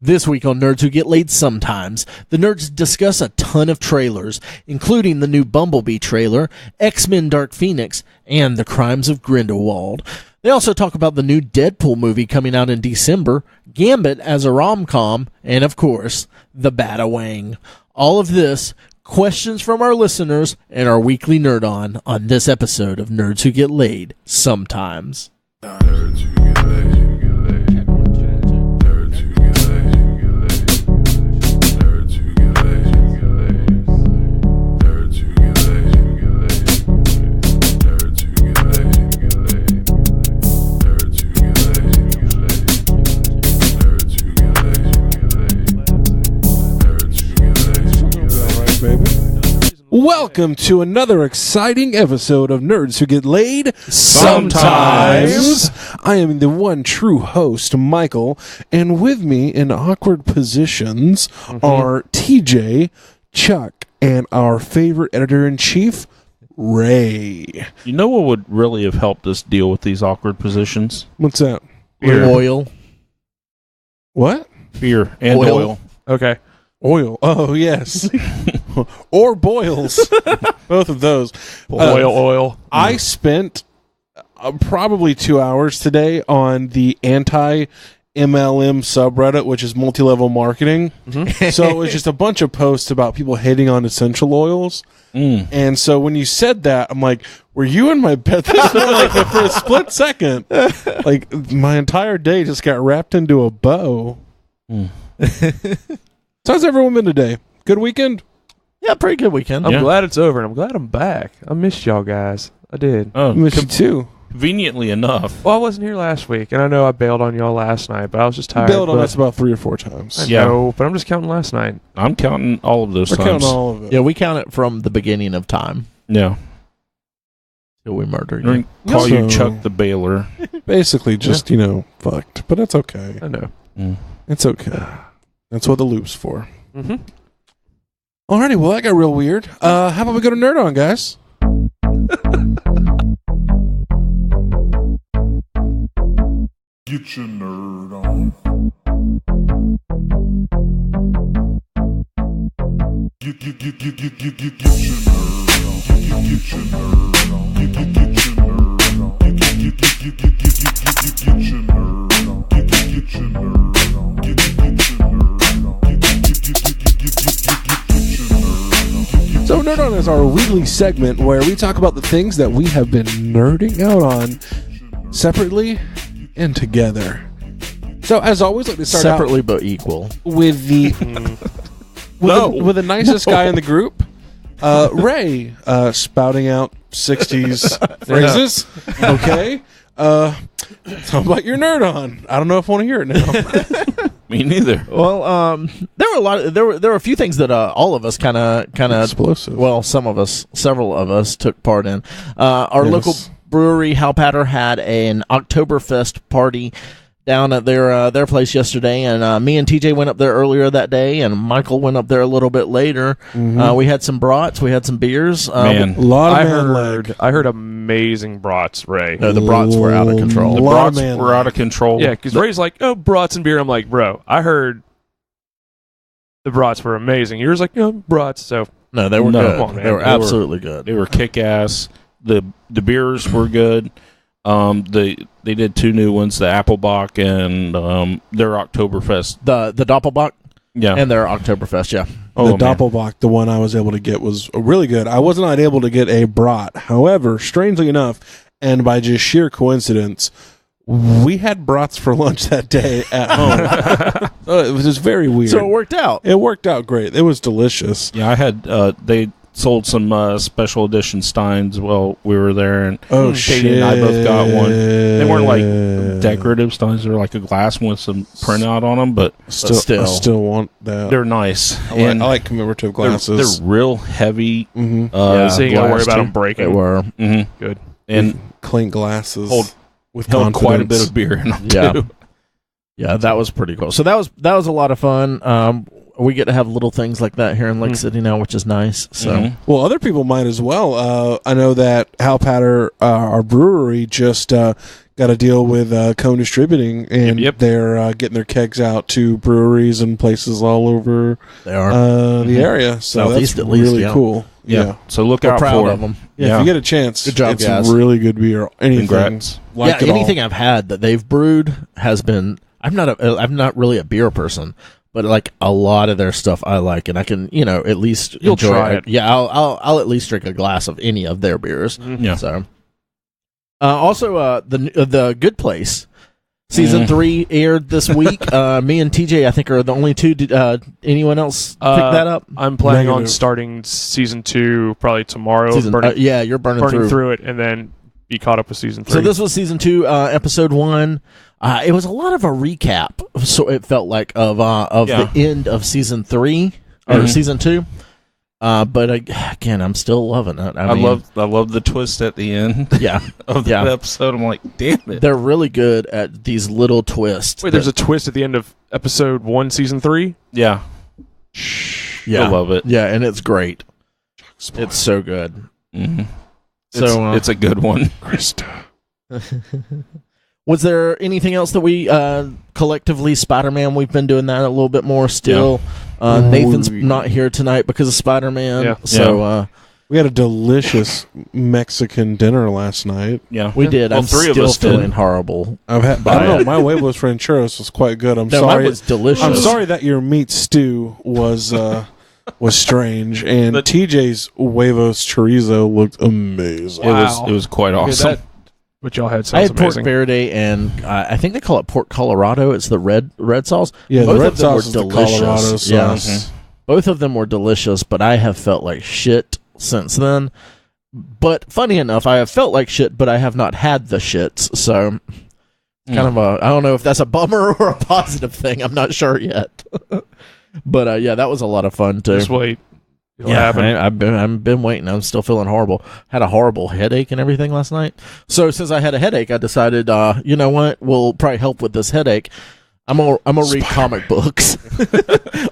This week on Nerds Who Get Laid Sometimes, the nerds discuss a ton of trailers, including the new Bumblebee trailer, X-Men Dark Phoenix, and the Crimes of Grindelwald. They also talk about the new Deadpool movie coming out in December, Gambit as a rom-com, and of course, the Bat-A-Wang. All of this, questions from our listeners, and our weekly NerdOn on this episode of Nerds Who Get Laid Sometimes. Nerds who get laid. Welcome to another exciting episode of Nerds Who Get Laid Sometimes. I am the one true host, Michael, and with me in awkward positions are TJ, Chuck, and our favorite editor-in-chief, Ray. You know what would really have helped us deal with these awkward positions? What's that? Beer. Oil. What? Beer and oil. Okay. Oil. Oh, yes. Or boils. Both of those. Oil. I spent probably 2 hours today on the anti-MLM subreddit, which is multi-level marketing. So it was just a bunch of posts about people hating on essential oils. And so when you said that, I'm like, were you in my bed this morning? Like, for a split second? Like, my entire day just got wrapped into a bow. So how's everyone been today? Good weekend? Yeah, pretty good weekend. I'm glad it's over, and I'm glad I'm back. I missed y'all guys. I did. I missed you too. Conveniently enough. Well, I wasn't here last week, and I know I bailed on y'all last night, but I was just tired. Bailed on us about 3 or 4 times. I know, but I'm just counting last night. I'm counting all of those We're times. counting all of it. Yeah, we count it from the beginning of time Yeah. till we murder We're you. gonna call you So- Chuck the Baylor. Basically just, fucked. But that's okay. I know. It's okay. That's what the loop's for. Mm-hmm. Alrighty, well, that got real weird. How about we go to NerdOn, guys? Get your nerd on. Get your nerd on. Get your nerd on. Get your nerd on. Get your nerd on. Get your nerd on. So NerdOn is our weekly segment where we talk about the things that we have been nerding out on separately and together. So as always, like to start Separately but equal. out with the with the nicest guy in the group, Ray, spouting out 60s phrases. Okay. Tell me about your NerdOn. I don't know if I want to hear it now. Me neither. Well, there were a lot. There were a few things that all of us kind of Explosive. Well, several of us took part in. Our local brewery, Halpatter, had an Oktoberfest party down at their place yesterday, and me and TJ went up there earlier that day, and Michael went up there a little bit later. We had some brats, we had some beers. A lot of I heard amazing brats, Ray. The brats were out of control. The lot of brats man were out of control. Yeah, because Ray's like, oh, brats and beer. I'm like, bro, I heard the brats were amazing. Yours like, brats. So No, they were No, good. come on, man. They were They absolutely good. They were kick-ass. The beers were good. They did 2 new ones, the Applebock and their Oktoberfest. The Doppelbock Yeah. and their Oktoberfest, yeah. The Doppelbock, the one I was able to get, was really good. I was not able to get a brat. However, strangely enough, and by just sheer coincidence, we had brats for lunch that day at home. It was just very weird. So it worked out. It worked out great. It was delicious. Yeah, I had they sold some special edition Steins while we were there, and Katie and I both got one. They weren't like decorative Steins; they were like a glass one with some printout on them, but I still want that. they're nice. I like commemorative glasses. They're real heavy. so you gotta worry about them breaking. They were. Good. And clean glasses. With held quite a bit confidence. of beer in them Yeah. too. Yeah, that was pretty cool. So that was a lot of fun. We get to have little things like that here in Lake City now, which is nice. So Well, other people might as well. I know that Halpatter, our brewery, just got a deal with Cone Distributing, and they're getting their kegs out to breweries and places all over the area. So Southeast, that's at least, really cool. Yeah. So look We're out proud for of them. Yeah, if you get a chance, Good job, it's guys. really good beer. Anything Congrats. like Yeah, it anything all. I've had that they've brewed has been. I'm not really a beer person, but like a lot of their stuff I like, and I can at least You'll enjoy try it. Yeah, I'll at least drink a glass of any of their beers. Yeah. So, also the Good Place season 3 aired this week. Me and TJ, I think, are the only two. Did anyone else pick that up? I'm planning on Negative. starting season 2 probably tomorrow. Yeah, you're burning through it, and then be caught up with season 3. So this was season 2, episode 1. It was a lot of a recap, so it felt like of the end of season 3 or season 2. But again, I'm still loving it. I love the twist at the end. Yeah, of that episode. I'm like, damn it. They're really good at these little twists. Wait, there's a twist at the end of episode 1, season 3? Yeah. Yeah, I love it. Yeah, and it's great. It's so good. Mm-hmm. So it's a good one. Krista. Was there anything else that we collectively Spider-Man? We've been doing that a little bit more still. Nathan's not here tonight because of Spider-Man. Yeah. So we had a delicious Mexican dinner last night. Yeah, we did. Well, I'm three still of us feeling did. horrible. I don't know. My huevos rancheros was quite good. I'm No, sorry. mine was delicious. I'm sorry that your meat stew was strange, and TJ's huevos chorizo looked amazing. Wow. It was quite awesome. What y'all had I sounds had amazing. pork verde, and I think they call it pork Colorado. It's the red sauce. Yeah, Both the red of them were sauce is the delicious. Colorado Yeah. sauce. Both of them were delicious, but I have felt like shit since then. But funny enough, I have felt like shit, but I have not had the shits. So kind of I don't know if that's a bummer or a positive thing. I'm not sure yet. But yeah, that was a lot of fun too. Just wait. It'll Yeah, happen. I've been waiting. I'm still feeling horrible. Had a horrible headache and everything last night. So since I had a headache, I decided, you know what, will probably help with this headache. I'm gonna read comic books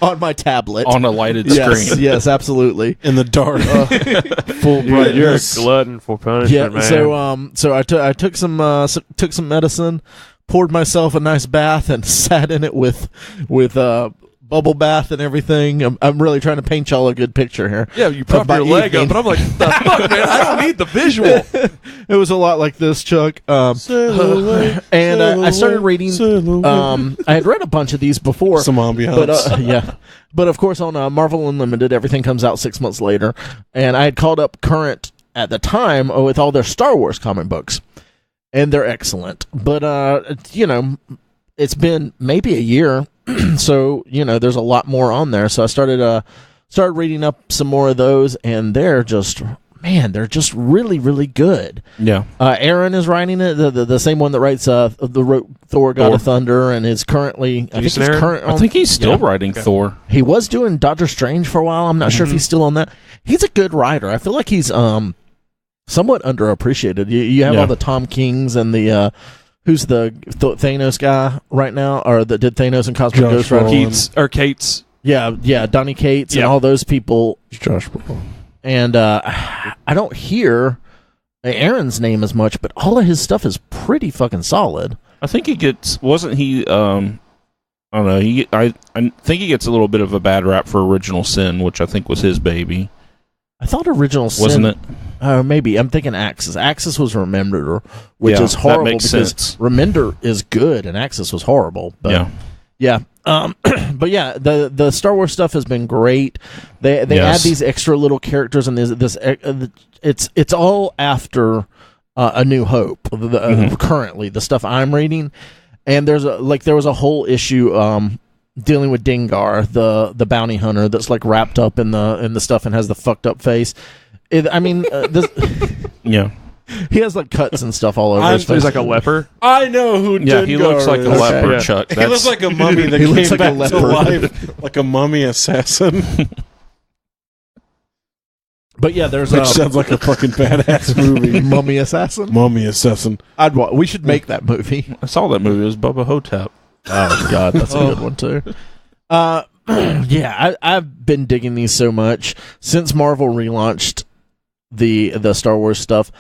on my tablet On a lighted Yes, screen. yes, absolutely. In the dark, full You're a brightness. glutton for punishment, Yeah. man. So I took some medicine, poured myself a nice bath, and sat in it with bubble bath and everything. I'm really trying to paint y'all a good picture here. Yeah, you prop my your leg evening. up, but I'm like, the fuck, man? I don't need the visual. It was a lot like this, Chuck. Silhouette, And I started reading. silhouette. I had read a bunch of these before, Some ambiance. but yeah. But of course, on Marvel Unlimited, everything comes out 6 months later, and I had called up current at the time with all their Star Wars comic books, and they're excellent. But it's been maybe a year. So, there's a lot more on there. So I started reading up some more of those, and they're just really, really good. Yeah. Aaron is writing it, the same one that writes wrote Thor: God of Thunder, and is currently I think he's still writing Thor. He was doing Doctor Strange for a while. I'm not sure if he's still on that. He's a good writer. I feel like he's somewhat underappreciated. You have all the Tom Kings and the who's the Thanos guy right now, or that did Thanos and Cosmic Ghost Rider? Kate's. Yeah, Donny Cates and all those people. Josh Brolin. And I don't hear Aaron's name as much, but all of his stuff is pretty fucking solid. I think he gets. Wasn't he? I don't know. I think he gets a little bit of a bad rap for Original Sin, which I think was his baby. I thought Original Sin... Wasn't it? Maybe. I'm thinking Axis. Axis was Remender, which is that horrible makes because sense. Remender is good and Axis was horrible. But Yeah. But yeah, the Star Wars stuff has been great. They add these extra little characters, and it's all after A New Hope. Currently, the stuff I'm reading, and there was a whole issue dealing with Dengar, the bounty hunter that's like wrapped up in the stuff and has the fucked up face. Yeah. He has like cuts and stuff all over his face. He's like a leper. I know who. Yeah, he looks like a is. leper, Yeah. Chuck. He looks like a mummy that He came looks like a back to leper. life, like a mummy assassin. But yeah, there's Which sounds like a fucking badass movie. Mummy Assassin. Mummy assassin. We should make that movie. I saw that movie. It was Bubba Hotep. Oh god, that's a good one too. Yeah, I've been digging these so much since Marvel relaunched the Star Wars stuff.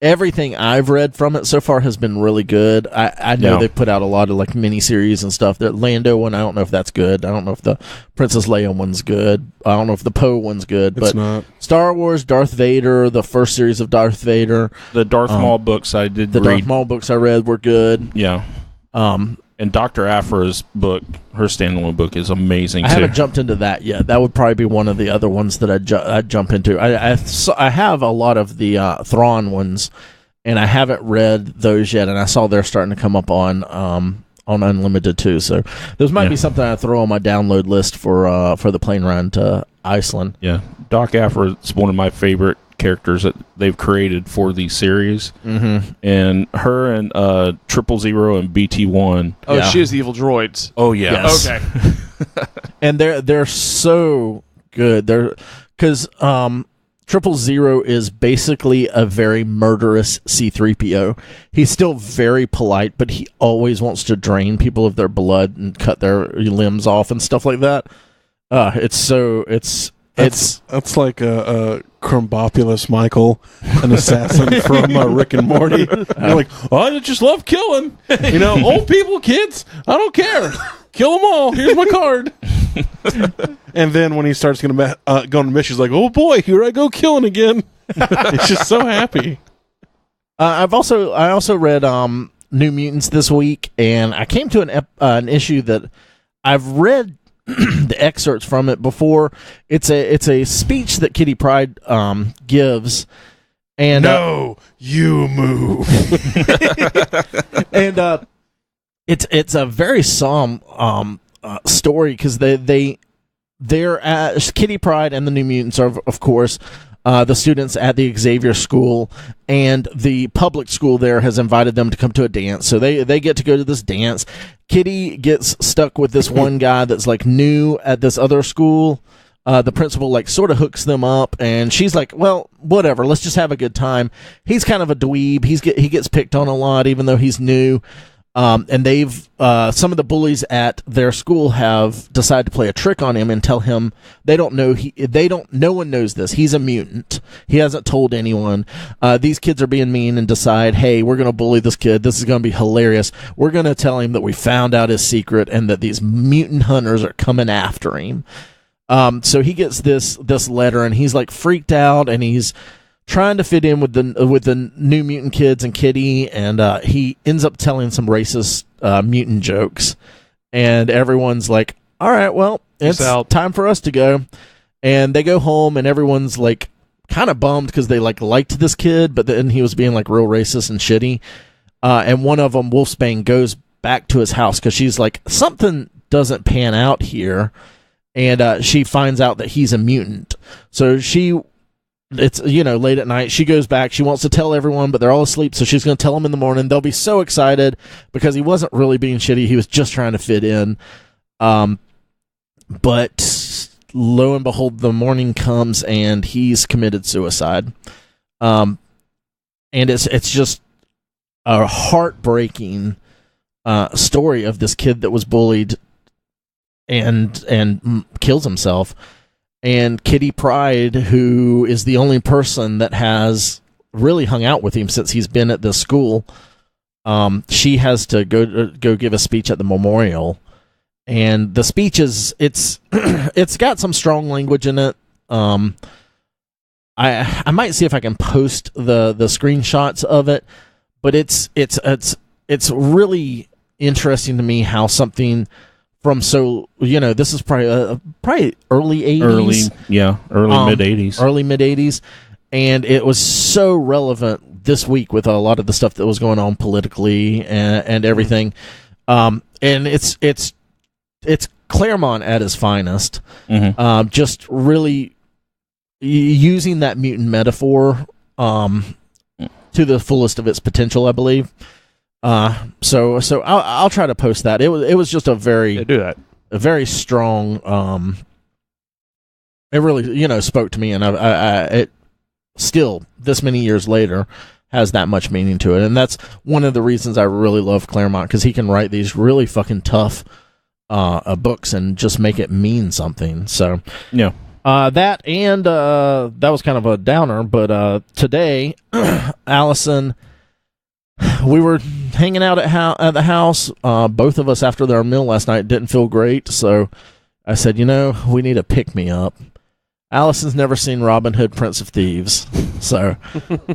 everything I've read from it so far has been really good. I know they put out a lot of like miniseries and stuff. The Lando one, I don't know if that's good. I don't know if the Princess Leia one's good. I don't know if the Poe one's good. It's but not. Star Wars, Darth Vader, the first series of Darth Vader. The Darth Maul books I did read. Darth Maul books I read were good. Yeah. And Dr. Aphra's book, her standalone book, is amazing, I haven't jumped into that yet. That would probably be one of the other ones that I'd jump into. I have a lot of the Thrawn ones, and I haven't read those yet, and I saw they're starting to come up on Unlimited too. So those might be something I throw on my download list for the plane ride to Iceland. Yeah. Doc Aphra is one of my favorite characters that they've created for these series. Mm-hmm. And her and 000 and BT-1. Oh, she has the evil droids. Oh, yeah. Yes. Okay. And they're so good. They're because 000 is basically a very murderous C-3PO. He's still very polite, but he always wants to drain people of their blood and cut their limbs off and stuff like that. That's like a Crumbopulous Michael, an assassin from Rick and Morty. You're like, oh, I just love killing. Old people, kids, I don't care. Kill them all. Here's my card. And then when he starts going to mission, he's like, oh boy, here I go killing again. It's just so happy. I also read New Mutants this week, and I came to an issue that I've read the excerpts from it before. It's a speech that Kitty Pryde gives, and no, you move. And it's a very solemn story because they're Kitty Pryde and the New Mutants are of course the students at the Xavier School, and the public school there has invited them to come to a dance. So they get to go to this dance. Kitty gets stuck with this one guy that's like new at this other school. The principal like sort of hooks them up, and she's like, well, whatever, let's just have a good time. He's kind of a dweeb. He gets picked on a lot, even though he's new. And they've some of the bullies at their school have decided to play a trick on him and tell him no one knows this. He's a mutant. He hasn't told anyone. These kids are being mean and decide, hey, we're going to bully this kid. This is going to be hilarious. We're going to tell him that we found out his secret and that these mutant hunters are coming after him. So he gets this letter, and he's like freaked out, and he's trying to fit in with the New Mutant kids and Kitty, and he ends up telling some racist mutant jokes, and everyone's like, all right, well, it's time for us to go. And they go home, and everyone's like kind of bummed because they liked this kid, but then he was being like real racist and shitty. And one of them, Wolfsbane, goes back to his house because she's like, something doesn't pan out here, and she finds out that he's a mutant. So it's late at night. She goes back. She wants to tell everyone, but they're all asleep, so she's going to tell them in the morning. They'll be so excited because he wasn't really being shitty. He was just trying to fit in. But lo and behold, the morning comes, and he's committed suicide. And it's just a heartbreaking story of this kid that was bullied and kills himself. And Kitty Pryde, who is the only person that has really hung out with him since he's been at this school, she has to go give a speech at the memorial. And the speech it's got some strong language in it. I might see if I can post the screenshots of it, but it's really interesting to me how something from this is probably early 80s. Early mid 80s, and it was so relevant this week with a lot of the stuff that was going on politically and everything. And it's Claremont at his finest. Mm-hmm. Just really using that mutant metaphor to the fullest of its potential, I believe. So I'll try to post that. It was just a very very strong. It really spoke to me, and it still this many years later has that much meaning to it, and that's one of the reasons I really love Claremont, because he can write these really fucking tough books and just make it mean something. So yeah. That and that was kind of a downer, but today, Allison, we were hanging out at the house. Both of us, after our meal last night, didn't feel great, so I said, we need a pick-me-up. Allison's never seen Robin Hood, Prince of Thieves, so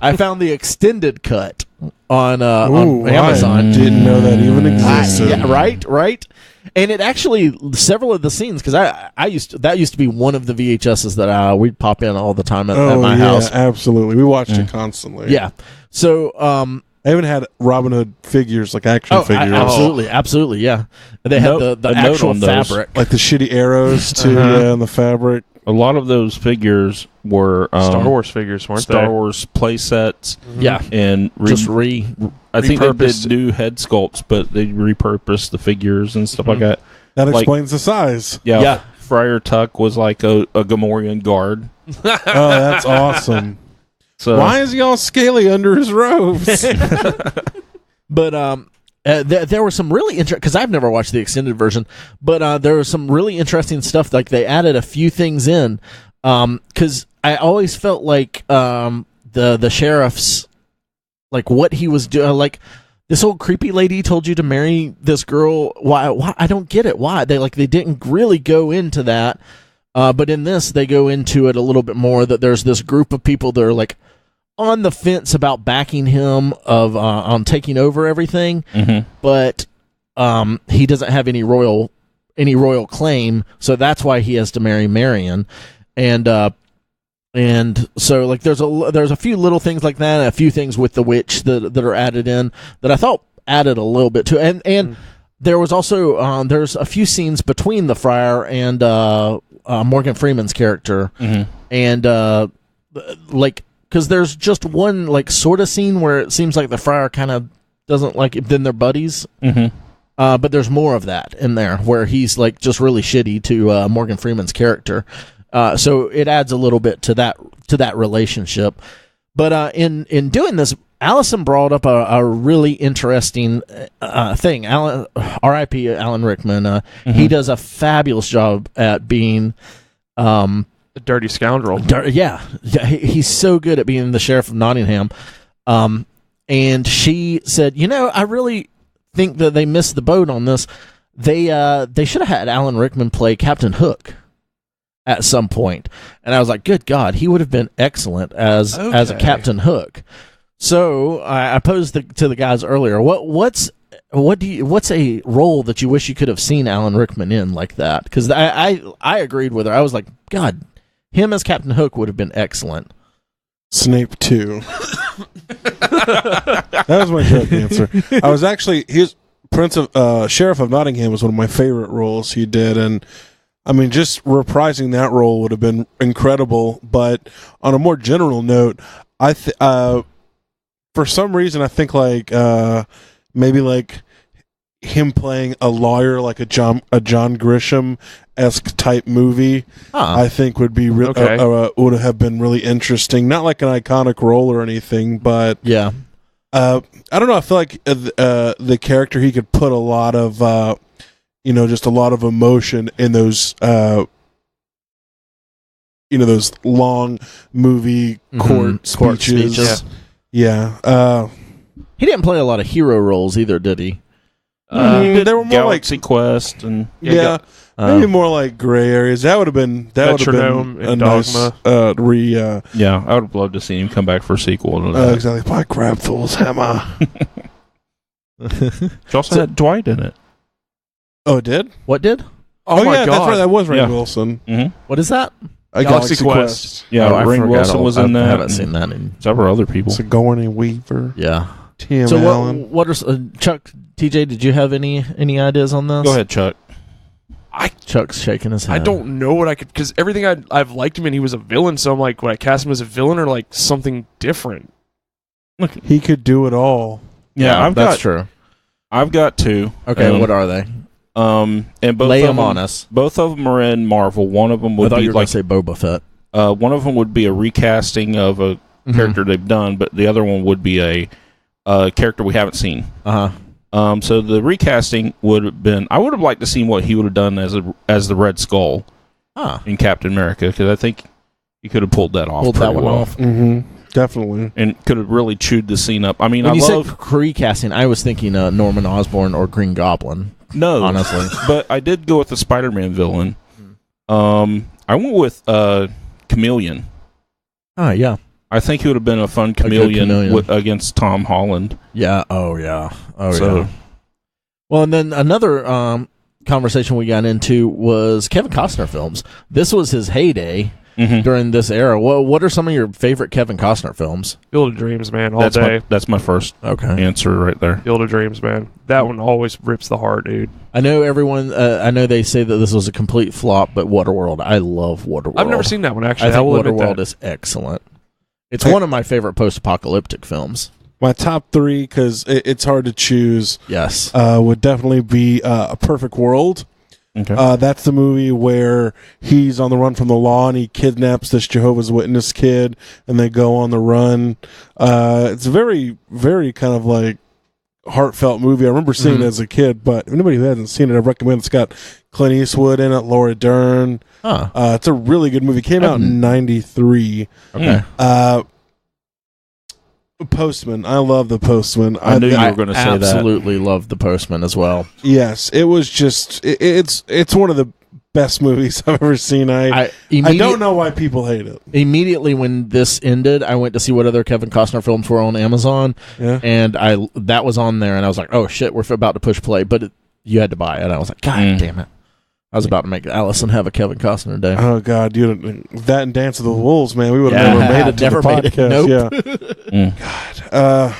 I found the extended cut on Amazon. I didn't know that even existed. Yeah, right. And it actually, several of the scenes, because that used to be one of the VHSs that we'd pop in all the time at my house. Absolutely. We watched it constantly. Yeah. So, I even had Robin Hood figures, like action figures. Absolutely, yeah. They had the actual fabric. Like the shitty arrows, too, and the fabric. A lot of those figures were Star Wars figures, weren't they? Star Wars play sets. Yeah. And I think they did new head sculpts, but they repurposed the figures and stuff like that. That explains the size. Yeah. Friar Tuck was like a Gamorrean guard. Oh, that's awesome. So why is he all scaly under his robes? But there were some really interesting, because I've never watched the extended version, but there was some really interesting stuff. Like they added a few things in, because I always felt like the sheriff's, like what he was doing, like this old creepy lady told you to marry this girl. Why? I don't get it. Why they didn't really go into that, but in this they go into it a little bit more. That there's this group of people that are like on the fence about backing him on taking over everything, but he doesn't have any royal claim, so that's why he has to marry Marion, and so like there's a few little things like that, and a few things with the witch that are added in that I thought added a little bit to it. And there was also there's a few scenes between the friar and Morgan Freeman's character, and like. Because there's just one, like, sort of scene where it seems like the friar kind of doesn't like it, then they're buddies. But there's more of that in there, where he's, like, just really shitty to Morgan Freeman's character. So it adds a little bit to that relationship. But in doing this, Allison brought up a really interesting thing. R.I.P. Alan Rickman. He does a fabulous job at being... a dirty scoundrel. He's so good at being the sheriff of Nottingham. And she said, I really think that they missed the boat on this. They should have had Alan Rickman play Captain Hook at some point. And I was like, good God, he would have been excellent as a Captain Hook. So I posed to the guys earlier, what's a role that you wish you could have seen Alan Rickman in like that? Because I agreed with her. I was like, God, him as Captain Hook would have been excellent. Snape 2. That was my joke answer. I was actually Sheriff of Nottingham was one of my favorite roles he did, and I mean, just reprising that role would have been incredible. But on a more general note, for some reason I think like maybe like him playing a lawyer, like a John Grisham-esque type movie, I think would be would have been really interesting. Not like an iconic role or anything, but yeah, I don't know. I feel like the character, he could put a lot of just a lot of emotion in those those long movie court speeches. Yeah. He didn't play a lot of hero roles either, did he? They were more Galaxy Quest and maybe more like gray areas. That would have been a nice I would have loved to see him come back for a sequel to that. Exactly. By Grabthal's hammer. She also had Dwight in it. Oh, it did? What did? Oh my God. That's right. That was Rainn Wilson. What is that? Galaxy Quest. Yeah, Rainn Wilson was in that. I haven't seen that in several other people. Sigourney Weaver. Yeah. Tim so Allen. what are Chuck, TJ? Did you have any ideas on this? Go ahead, Chuck. Chuck's shaking his head. I don't know what I could, because everything I've liked him in, he was a villain. So I'm like, would I cast him as a villain or like something different? Look, he could do it all. Yeah, that's true. I've got two. Okay, what are they? And both lay of them on us. Both of them are in Marvel. One of them would be you were like say Boba Fett. One of them would be a recasting of a character they've done, but the other one would be a character we haven't seen. So the recasting would have been. I would have liked to see what he would have done as the Red Skull. in Captain America, because I think he could have pulled that off. Mm-hmm. Definitely. And could have really chewed the scene up. I mean, when you said recasting, I was thinking Norman Osborn or Green Goblin. No. Honestly. But I did go with the Spider-Man villain. I went with Chameleon. Oh, yeah. I think he would have been a fun chameleon, against Tom Holland. Yeah. Oh, yeah. Yeah. Well, and then another conversation we got into was Kevin Costner films. This was his heyday during this era. What are some of your favorite Kevin Costner films? Field of Dreams, man, all day. That's my first answer right there. Field of Dreams, man. That one always rips the heart, dude. I know everyone, I know they say that this was a complete flop, but Waterworld, I love Waterworld. I've never seen that one, actually. I think Waterworld is excellent. It's one of my favorite post-apocalyptic films. My top 3, because it's hard to choose. Yes, would definitely be A Perfect World. Okay. That's the movie where he's on the run from the law and he kidnaps this Jehovah's Witness kid, and they go on the run. It's a very, very kind of like heartfelt movie. I remember seeing it as a kid, but if anybody who hasn't seen it, I recommend. It's got Clint Eastwood in it, Laura Dern. It's a really good movie. It came out in 93. Okay. Postman. I love The Postman. I knew you were going to say that. I absolutely love The Postman as well. Yes, it was just it's one of the best movies I've ever seen. I don't know why people hate it. Immediately when this ended, I went to see what other Kevin Costner films were on Amazon, and that was on there, and I was like, oh shit, we're about to push play, but you had to buy it. I was like, God damn it. I was about to make Allison have a Kevin Costner day. Oh God, that and Dance of the Wolves, man, we would have never made it to the podcast. Nope. God.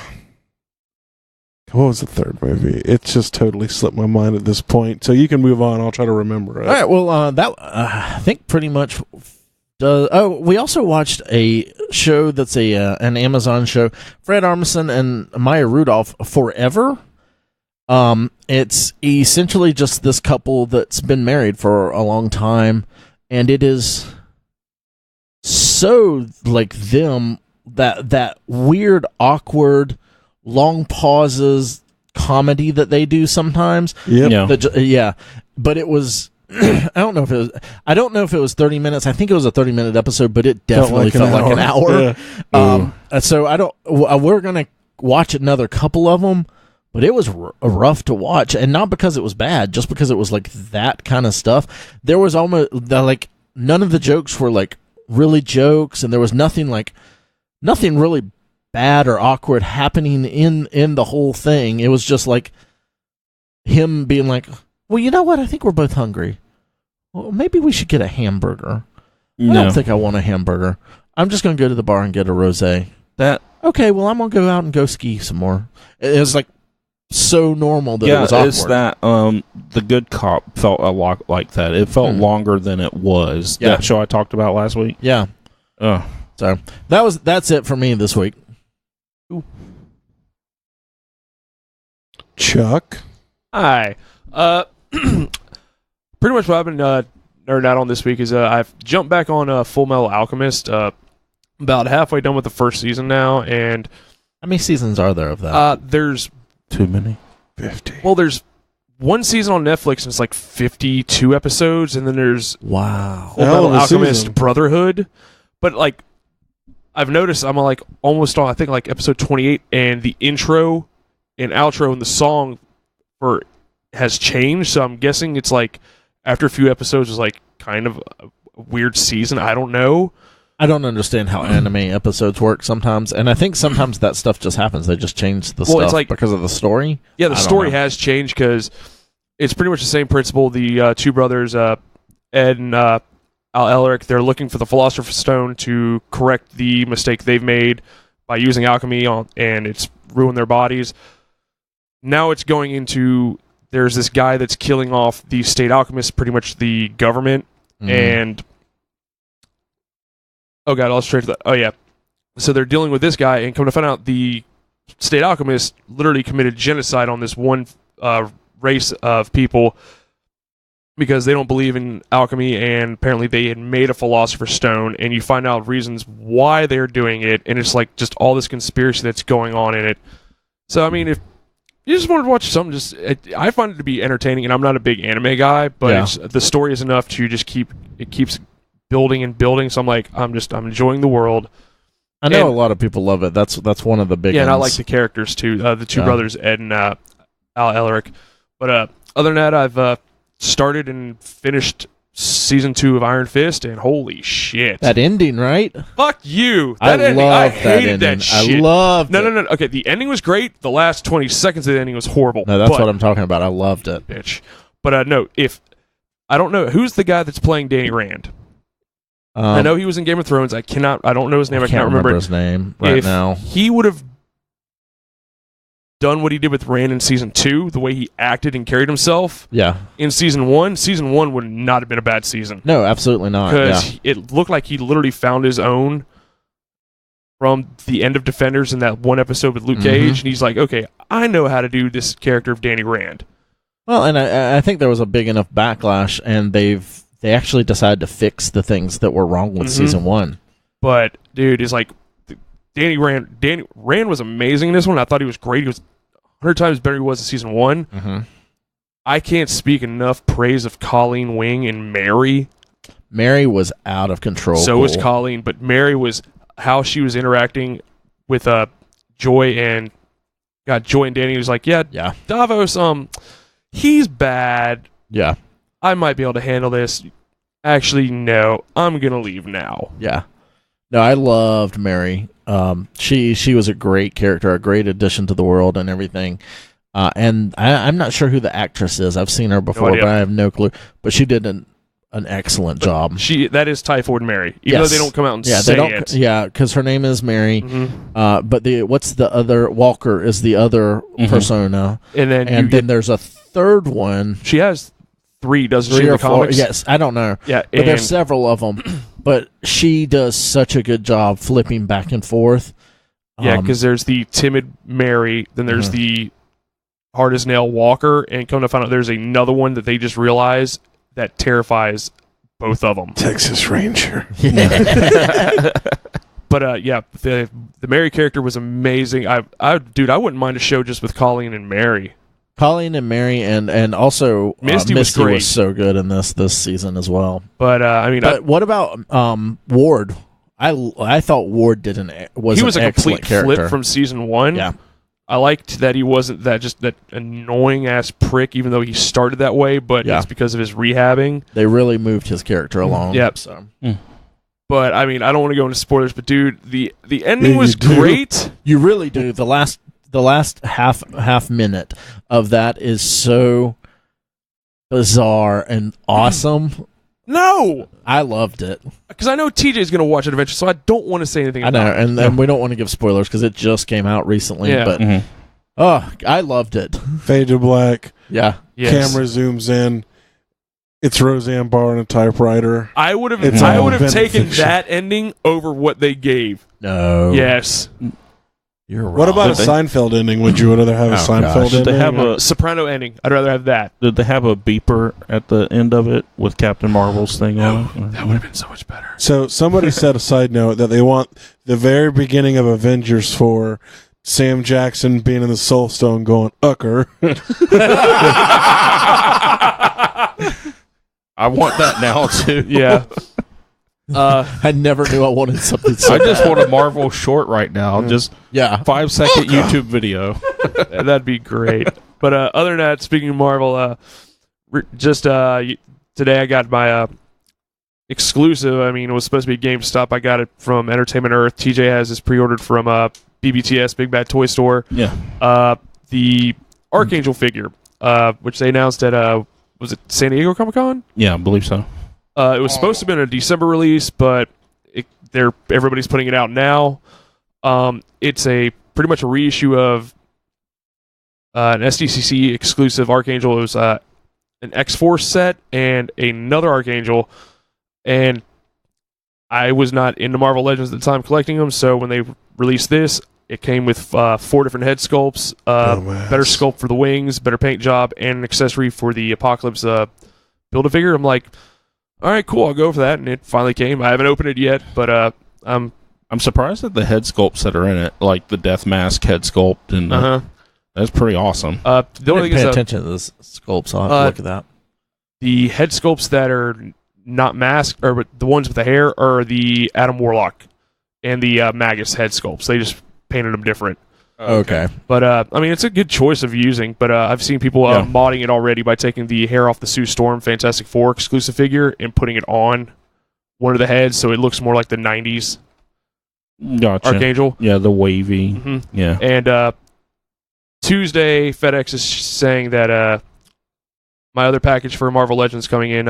What was the third movie? It's just totally slipped my mind at this point. So you can move on. I'll try to remember it. All right. Well, that I think pretty much does. Oh, we also watched a show that's an Amazon show. Fred Armisen and Maya Rudolph, Forever. It's essentially just this couple that's been married for a long time, and it is so like them, that weird, awkward, long pauses comedy that they do sometimes. Yep. But it was I don't know if it was 30 minutes. I think it was a 30-minute episode, but it definitely felt like an hour. Yeah. So we're going to watch another couple of them. But it was rough to watch, and not because it was bad, just because it was like that kind of stuff. There was almost like none of the jokes were like really jokes, and there was nothing really bad or awkward happening in the whole thing. It was just like him being like, well, you know what? I think we're both hungry. Well, maybe we should get a hamburger. I don't think I want a hamburger. I'm just going to go to the bar and get a rosé. Okay, well, I'm going to go out and go ski some more. It was like so normal that it was awkward. It's that The Good Cop felt a lot like that. It felt longer than it was. Yeah. That show I talked about last week. Yeah. So that's it for me this week. Ooh. Chuck. Hi. Pretty much what I've been nerding out on this week is I've jumped back on Full Metal Alchemist. About halfway done with the first season now, and how many seasons are there of that? There's too many. 50. Well, there's one season on Netflix, and it's like 52 episodes, and then there's Full Metal Alchemist Brotherhood. But like, I've noticed I'm like almost on, I think like episode 28, and the intro and outro and the song has changed. So I'm guessing it's like after a few episodes is like kind of a weird season. I don't know. I don't understand how anime episodes work sometimes, and I think sometimes that stuff just happens. They just change the stuff like, because of the story. Yeah, the story has changed because it's pretty much the same principle. The two brothers, Ed and Al Elric, they're looking for the Philosopher's Stone to correct the mistake they've made by using alchemy, and it's ruined their bodies. Now it's going into, there's this guy that's killing off the state alchemists, pretty much the government, and oh god, I'll straight to that. Oh yeah. So they're dealing with this guy, and come to find out the state alchemists literally committed genocide on this one race of people because they don't believe in alchemy, and apparently they had made a Philosopher's Stone, and you find out reasons why they're doing it, and it's like just all this conspiracy that's going on in it. So I mean, if you just wanted to watch something. I find it to be entertaining, and I'm not a big anime guy, but the story is enough to just keeps building and building. So I'm like, I'm enjoying the world. I know a lot of people love it. That's one of the big. Yeah, ones. and I like the characters too. The two brothers, Ed and Al Ellerick. But other than that, I've started and finished season 2 of Iron Fist, and holy shit, that ending, right? Fuck you! I Hated that shit. I loved it. No. Okay, the ending was great. The last 20 seconds of the ending was horrible. No, that's what I'm talking about. I loved it, bitch. But no, if I don't know who's the guy that's playing Danny Rand. I know he was in Game of Thrones. I don't know his name. I can't remember his name right now. He would have done what he did with Rand in season 2, the way he acted and carried himself. Yeah. In season 1 would not have been a bad season. No, absolutely not. Because it looked like he literally found his own from the end of Defenders in that one episode with Luke Cage, and he's like, okay, I know how to do this character of Danny Rand. Well, and I think there was a big enough backlash, and they actually decided to fix the things that were wrong with season 1. But dude, it's like Danny Rand was amazing in this one. I thought he was great. He was 100 times better than he was in season 1. I can't speak enough praise of Colleen Wing and Mary. Mary was out of control. So was Colleen, but Mary was how she was interacting with Joy and Danny was like, yeah, Davos, he's bad. Yeah. I might be able to handle this. Actually, no, I'm gonna leave now. Yeah. No, I loved Mary. She was a great character, a great addition to the world and everything. And I'm not sure who the actress is. I've seen her before, but I have no clue. But she did an excellent job. That is Typhoid Mary, even though they don't come out and say it. Yeah, because her name is Mary. But what's the other? Walker is the other persona, and then there's a third one. She has 3, doesn't she? In the comics? Yes, I don't know. Yeah, but there's several of them. But she does such a good job flipping back and forth. Yeah, because there's the timid Mary, then there's the hard as nail Walker, and come to find out there's another one that they just realize that terrifies both of them. Texas Ranger. But the Mary character was amazing. I wouldn't mind a show just with Colleen and Mary. Colleen and Mary, and also Misty was so good in this season as well. But what about Ward? I thought Ward was a complete flip from season 1. Yeah, I liked that he wasn't that annoying ass prick, even though he started that way. But it's because of his rehabbing. They really moved his character along. Yep. So. But I don't want to go into spoilers. But dude, the ending was great. You really do. The last half minute of that is so bizarre and awesome. No, I loved it because I know TJ's going to watch it eventually, so I don't want to say anything. I know, and we don't want to give spoilers because it just came out recently. Yeah. But I loved it. Fade to black. Yeah, camera zooms in. It's Roseanne Barr on a typewriter. I would have taken that ending over what they gave. No. Yes. You're wrong. What about a Seinfeld ending? Would you rather have a Seinfeld ending? Did they have a Soprano ending? I'd rather have that. Did they have a beeper at the end of it with Captain Marvel's thing on it? That would have been so much better. So somebody said a side note that they want the very beginning of Avengers 4, Sam Jackson being in the Soul Stone going, Ucker. I want that now, too. Yeah. I never knew I wanted something so I just want a Marvel short right now. Just 5-second YouTube video. That'd be great. But other than that, speaking of Marvel, today I got my exclusive. I mean, it was supposed to be GameStop. I got it from Entertainment Earth. TJ has this pre-ordered from BBTS, Big Bad Toy Store. Yeah. The Archangel figure, which they announced at was it San Diego Comic-Con? Yeah, I believe so. It was supposed to have been a December release, but everybody's putting it out now. It's pretty much a reissue of an SDCC exclusive Archangel. It was an X-Force set and another Archangel, and I was not into Marvel Legends at the time collecting them, so when they released this, it came with 4 different head sculpts, better sculpt for the wings, better paint job, and an accessory for the Apocalypse Build-A-Figure. I'm like, all right, cool, I'll go for that, and it finally came. I haven't opened it yet, but I'm surprised at the head sculpts that are in it, like the Death Mask head sculpt, and That's pretty awesome. The only thing pay is attention to this sculpts. I'll have to look at that. the head sculpts that are not masked, or the ones with the hair, are the Adam Warlock and the Magus head sculpts. They just painted them different. Okay. But, I mean, it's a good choice of using, but I've seen people modding it already by taking the hair off the Sue Storm Fantastic Four exclusive figure and putting it on one of the heads so it looks more like the 90s Gotcha. Archangel. Yeah, the wavy. Mm-hmm. Yeah. And Tuesday, FedEx is saying that my other package for Marvel Legends coming in,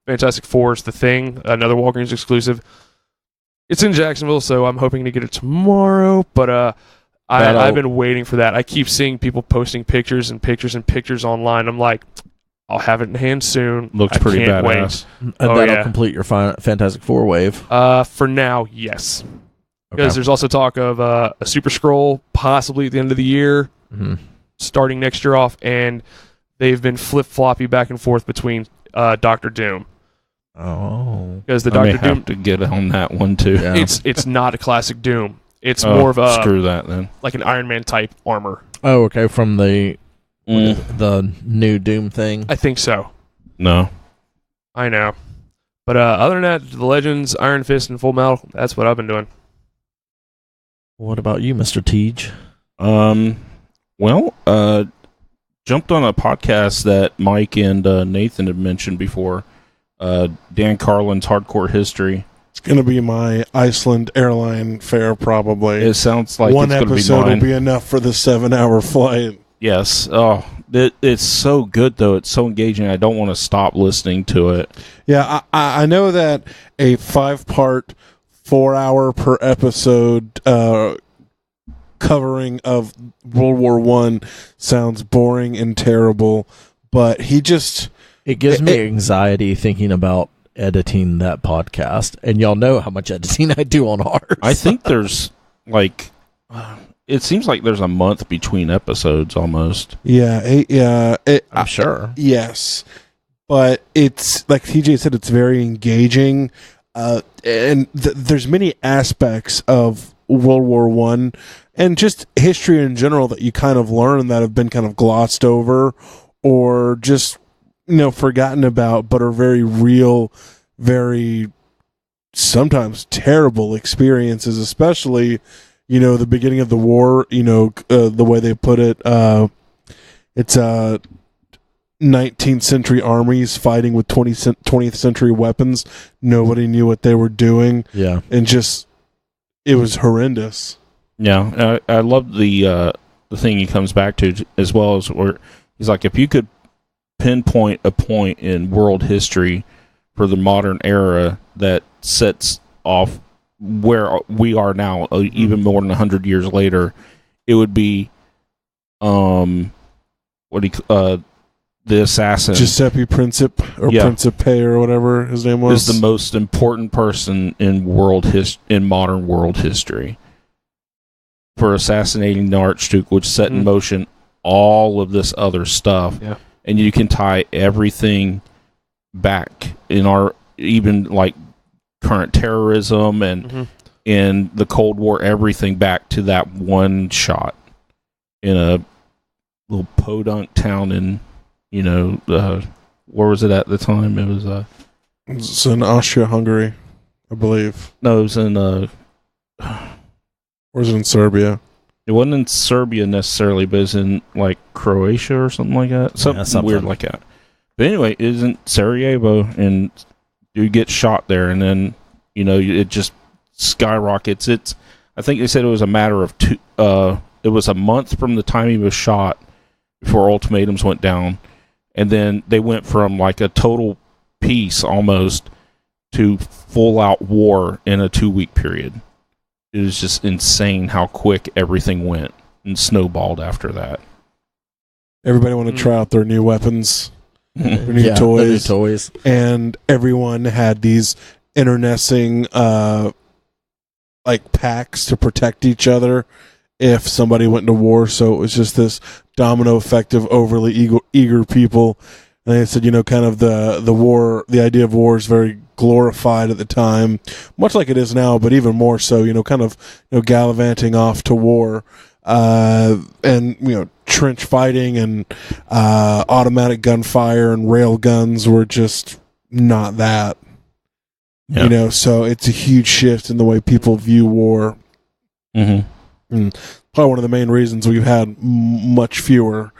Fantastic Four is The Thing, another Walgreens exclusive. It's in Jacksonville, so I'm hoping to get it tomorrow, but I've been waiting for that. I keep seeing people posting pictures and pictures and pictures online. I'm like, I'll have it in hand soon. Looks pretty badass. And that'll complete your Fantastic Four wave. For now, yes. Because there's also talk of a Super Scroll possibly at the end of the year, starting next year off, and they've been flip-floppy back and forth between Doctor Doom. Oh. Because the I may Doctor Doom have to get on that one too. Yeah. it's not a classic Doom. It's more of a screw that then. like an Iron Man type armor. Oh, okay. From the new Doom thing. I think so. No. I know. But other than that, the Legends, Iron Fist, and Full Metal, that's what I've been doing. What about you, Mr. Teej? Well, jumped on a podcast that Mike and Nathan had mentioned before. Dan Carlin's Hardcore History. It's going to be my Iceland airline fare, probably. It sounds like one it's gonna episode be mine. will be enough for the 7-hour flight. Yes. Oh, it's so good, though. It's so engaging. I don't want to stop listening to it. Yeah, I know that a 5-part, 4-hour per episode covering of World War I sounds boring and terrible, but It gives me anxiety thinking about editing that podcast, and y'all know how much editing I do on ours. I think there's it seems like there's a month between episodes almost. Yeah, I'm sure. Yes, but it's like TJ said, it's very engaging, and there's many aspects of World War I and just history in general that you kind of learn that have been kind of glossed over or just forgotten about, but are very real, very sometimes terrible experiences, especially the beginning of the war. The way they put it, it's 19th century armies fighting with 20th century weapons. Nobody knew what they were doing. Yeah, and it was horrendous. Yeah, I love the thing he comes back to, as well as where he's like, if you could pinpoint a point in world history for the modern era that sets off where we are now, even more than 100 years later, it would be the assassin Giuseppe Principe Principe or whatever his name was, is the most important person in modern world history for assassinating the Archduke, which set in motion all of this other stuff. Yeah. And you can tie everything back in our even like current terrorism and in the Cold War, everything back to that one shot in a little podunk town in where was it at the time? It was it's in Austria-Hungary, I believe. No, it was in or was it in Serbia? It wasn't in Serbia necessarily, but it's in like Croatia or something like that. Something weird like that. But anyway, it is in Sarajevo, and you get shot there, and then it just skyrockets. I think they said it was a matter of it was a month from the time he was shot before ultimatums went down, and then they went from like a total peace almost to full out war in a 2-week period. It was just insane how quick everything went and snowballed after that. Everybody wanted to try out their new weapons, their new toys, and everyone had these internecine packs to protect each other if somebody went to war. So it was just this domino effect of overly eager people. And they said, kind of the idea of war is very glorified at the time, much like it is now, but even more so, kind of gallivanting off to war. and trench fighting and automatic gunfire and rail guns were just not that. Yeah. So it's a huge shift in the way people view war. Mm-hmm. And probably one of the main reasons we've had much fewer,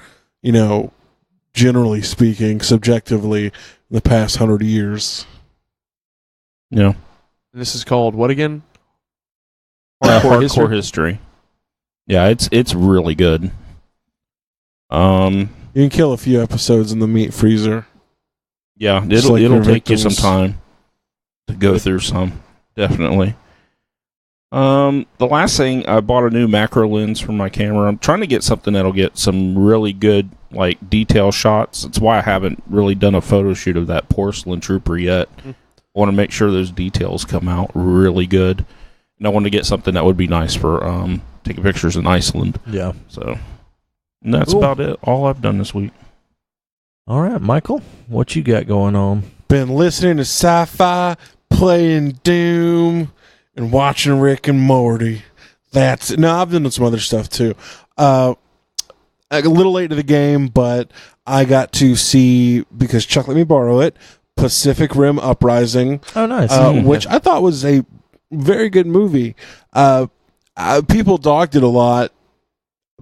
generally speaking, subjectively, in the past 100 years. Yeah. And this is called what again? Hardcore history. Yeah, it's really good. You can kill a few episodes in the meat freezer. Yeah, Just it'll like your take you some victims. time to go through some, definitely. The last thing, I bought a new macro lens for my camera. I'm trying to get something that'll get some really good detail shots. That's why I haven't really done a photo shoot of that porcelain trooper yet. I want to make sure those details come out really good. And I want to get something that would be nice for taking pictures in Iceland. Yeah. So, and that's Cool. about it. All I've done this week. All right, Michael, what you got going on? Been listening to sci-fi, playing Doom, and watching Rick and Morty. I've done some other stuff too. A little late to the game, but I got to see, because Chuck let me borrow it, Pacific Rim Uprising. Oh, nice. Which I thought was a very good movie. People dogged it a lot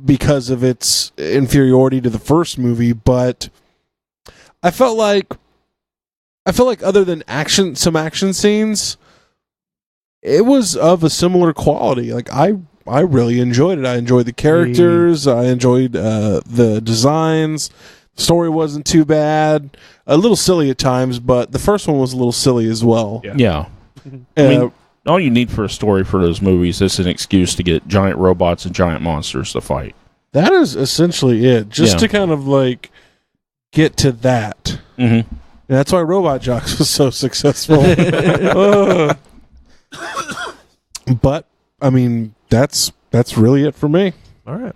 because of its inferiority to the first movie, but I felt like other than some action scenes, it was of a similar quality. I really enjoyed it. I enjoyed the characters. I enjoyed the designs. The story wasn't too bad. A little silly at times, but the first one was a little silly as well. Yeah. I mean, all you need for a story for those movies is an excuse to get giant robots and giant monsters to fight. That is essentially it. Just to kind of get to that. Mm-hmm. And that's why Robot Jocks was so successful. But I mean, that's really it for me. All right.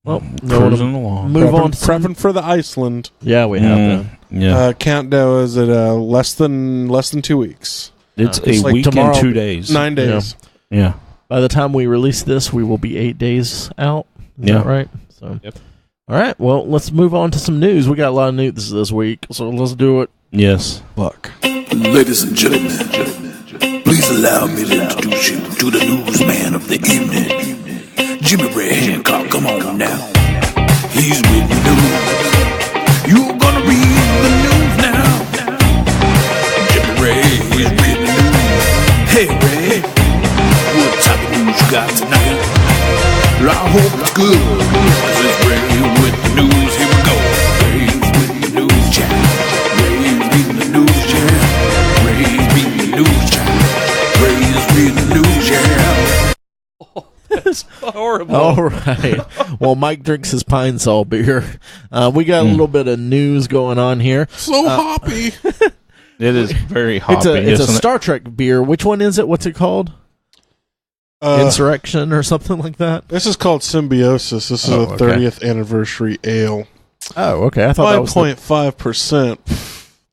Well, Cruising along. move on to prepping for the Iceland. Yeah, we have that. Yeah. Countdown is at less than 2 weeks. It's it's a like week tomorrow- and 2 days. 9 days. Yeah. By the time we release this, we will be 8 days out. Is that right? So, Yep. All right. Well, let's move on to some news. We got a lot of news this week, so let's do it. Yes. Buck. Ladies and gentlemen, please allow me to introduce you to the newsman of the evening, Jimmy Ray Hancock. Come on now. He's reading the news. You're gonna read the news now. Jimmy Ray is reading the news. Hey Ray, what type of news you got tonight? Well, I hope it's good, 'cause it's Ray with the news. Here we go. Ray's with the news chat. Ray's reading the news chat. Ray's reading the news chat. Ray's reading the news chat. That's horrible. All right. Well, Mike drinks his Pine Sol beer. We got a little bit of news going on here. So hoppy. It is very hoppy. It's a isn't it? Star Trek beer. Which one is it? What's it called? Insurrection or something like that? This is called Symbiosis. This is a 30th anniversary ale. Oh, okay. I thought that was 5.5%.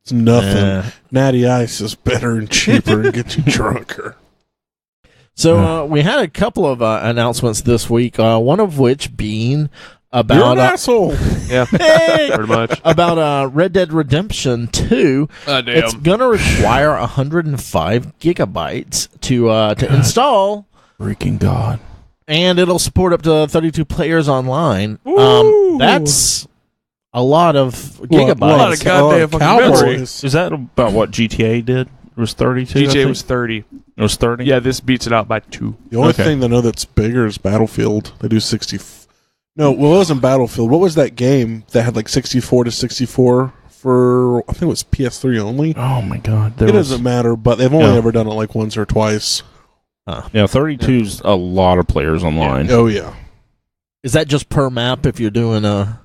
It's nothing. Natty Ice is better and cheaper and gets you drunker. So we had a couple of announcements this week. One of which being about You're an asshole. Yeah, hey, pretty much. about Red Dead Redemption 2. Damn. It's going to require 105 gigabytes to install, Freaking God. and it'll support up to 32 players online. That's a lot of gigabytes. a lot of goddamn fucking Cowboys. Is that about what GTA did? It was 32? I GTA think? was 30. It was 30? Yeah, this beats it out by 2. The only Okay. thing I know that's bigger is Battlefield. They do 60. No, well, it wasn't Battlefield. What was that game that had 64 to 64 for, I think it was PS3 only? Oh, my God. It doesn't matter, but they've only ever done it once or twice. Yeah, 32's a lot of players online. Oh, yeah. Is that just per map if you're doing a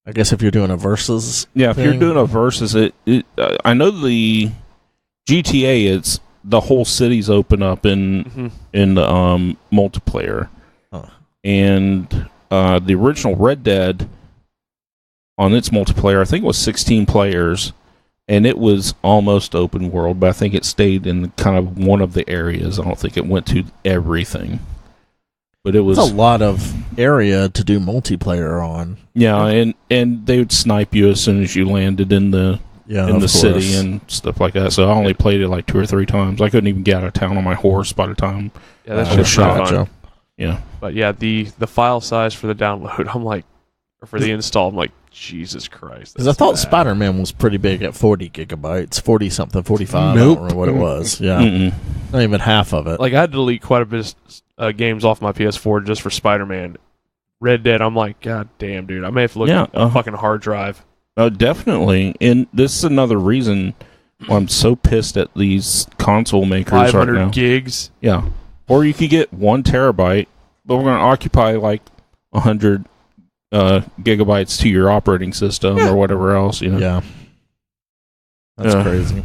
versus? Yeah, if you're thing? doing a versus, I know the GTA, it's the whole city's open up in the multiplayer. Huh. And the original Red Dead on its multiplayer, I think it was 16 players, and it was almost open world, but I think it stayed in kind of one of the areas. I don't think it went to everything. But it was That's a lot of area to do multiplayer on. Yeah, and they would snipe you as soon as you landed in the city and stuff like that. So I only played it like 2 or 3 times. I couldn't even get out of town on my horse by the time. Yeah, that's just fun. Yeah, but yeah, the file size for the download, I'm like, or for the install, I'm like, Jesus Christ. Because I thought Spider-Man was pretty big at 40 gigabytes, 40 something, 45. Nope. I don't know what it was. Yeah, not even half of it. Like I had to delete quite a bit of games off my PS4 just for Spider-Man. Red Dead, I'm like, God damn, dude, I may have to look at a fucking hard drive. Oh, definitely. And this is another reason why I'm so pissed at these console makers right now. 500 gigs. Yeah. Or you could get 1 terabyte, but we're going to occupy like 100 gigabytes to your operating system or whatever else. You know? Yeah. That's crazy.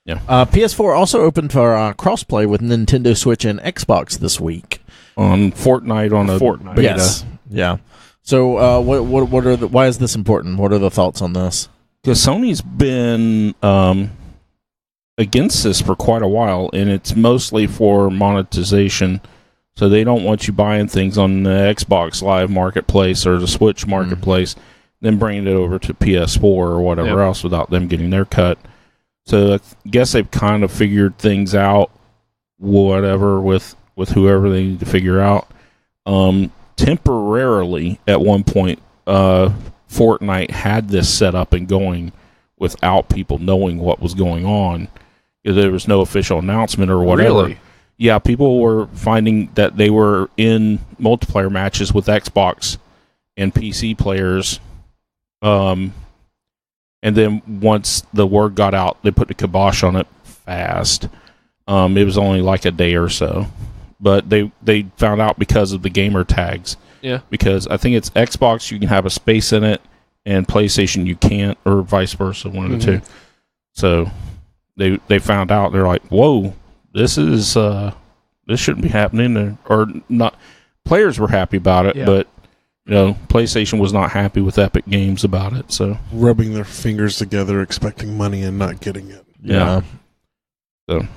Yeah. PS4 also opened for crossplay with Nintendo Switch and Xbox this week. On Fortnite on a beta. Yes. Yeah. So, what are why is this important? What are the thoughts on this? Because Sony's been against this for quite a while, and it's mostly for monetization. So they don't want you buying things on the Xbox Live Marketplace or the Switch Marketplace, then bringing it over to PS4 or whatever else without them getting their cut. So I guess they've kind of figured things out, whatever, with whoever they need to figure out. Temporarily, at one point, Fortnite had this set up and going without people knowing what was going on. There was no official announcement or whatever. Really? Yeah, people were finding that they were in multiplayer matches with Xbox and PC players. And then once the word got out, they put the kibosh on it fast. It was only like a day or so. But they found out because of the gamer tags. Yeah. Because I think it's Xbox, you can have a space in it, and PlayStation, you can't, or vice versa, one of the two. So they found out. They're like, whoa, this shouldn't be happening. Or not. Players were happy about it, but PlayStation was not happy with Epic Games about it. So rubbing their fingers together, expecting money and not getting it. Yeah. So.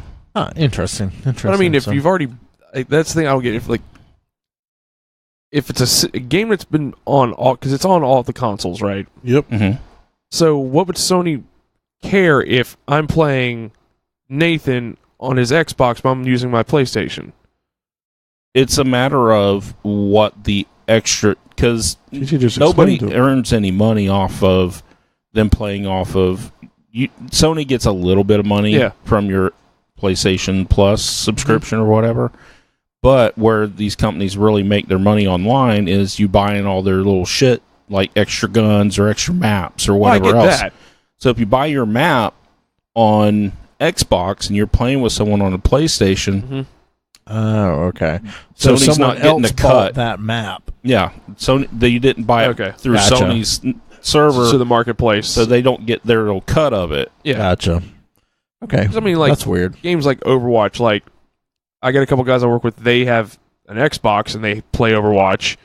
Interesting. But I mean, if you've already, that's the thing I don't get. If it's a game that's been on all, because it's on all the consoles, right? Yep. Mm-hmm. So what would Sony care if I'm playing Nathan on his Xbox, but I'm using my PlayStation? It's a matter of what the extra, because nobody earns any money off of them playing off of. Sony gets a little bit of money from your PlayStation Plus subscription or whatever, but where these companies really make their money online is you buying all their little shit like extra guns or extra maps or whatever else. That. So if you buy your map on Xbox and you're playing with someone on a PlayStation, oh, okay. So Sony's not getting a cut. That map, yeah. So you didn't buy it through Sony's server to the marketplace, so they don't get their little cut of it. Yeah, gotcha. Okay, I mean, like, that's weird. Games like Overwatch, like I got a couple guys I work with. They have an Xbox and they play Overwatch.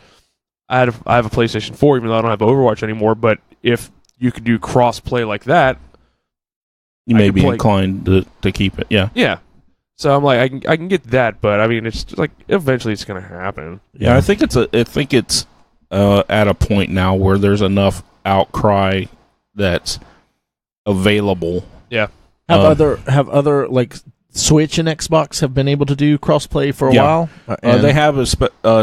I have a PlayStation 4, even though I don't have Overwatch anymore. But if you could do cross play like that, you may be inclined to keep it. Yeah, yeah. So I'm like, I can get that, but I mean, it's like eventually it's going to happen. Yeah, I think it's at a point now where there's enough outcry that's available. Yeah. Have other like Switch and Xbox have been able to do crossplay for a while? They have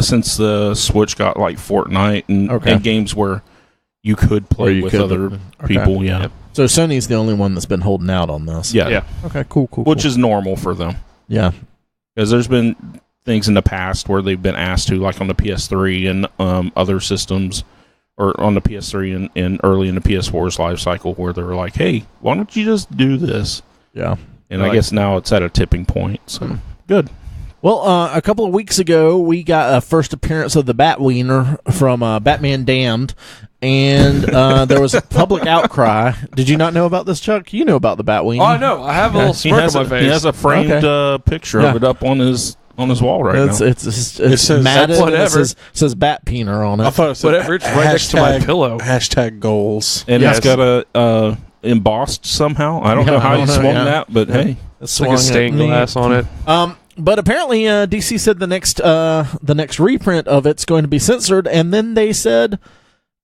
since the Switch got like Fortnite and games where you could play with other people. Yeah. So Sony's the only one that's been holding out on this. Yeah. Okay. Cool. Which is normal for them. Yeah. Because there's been things in the past where they've been asked to, like on the PS3 and other systems, or on the PS3 and early in the PS4's life cycle, where they were like, "Hey, why don't you just do this?" Yeah. And I guess now it's at a tipping point. So good. Well, a couple of weeks ago, we got a first appearance of the Bat-Wiener from Batman Damned, and there was a public outcry. Did you not know about this, Chuck? You know about the Bat-Wiener. Oh, I know. I have a little smirk on my face. He has a framed picture of it up on his wall right now. It says matted, whatever. It says Bat-Peener on it. I thought it said whatever. It's right next to my pillow. Hashtag goals. And it's got a embossed somehow. I don't know how you swung that, but hey. It's like a stained glass on it. But apparently, DC said the next reprint of it's going to be censored, and then they said,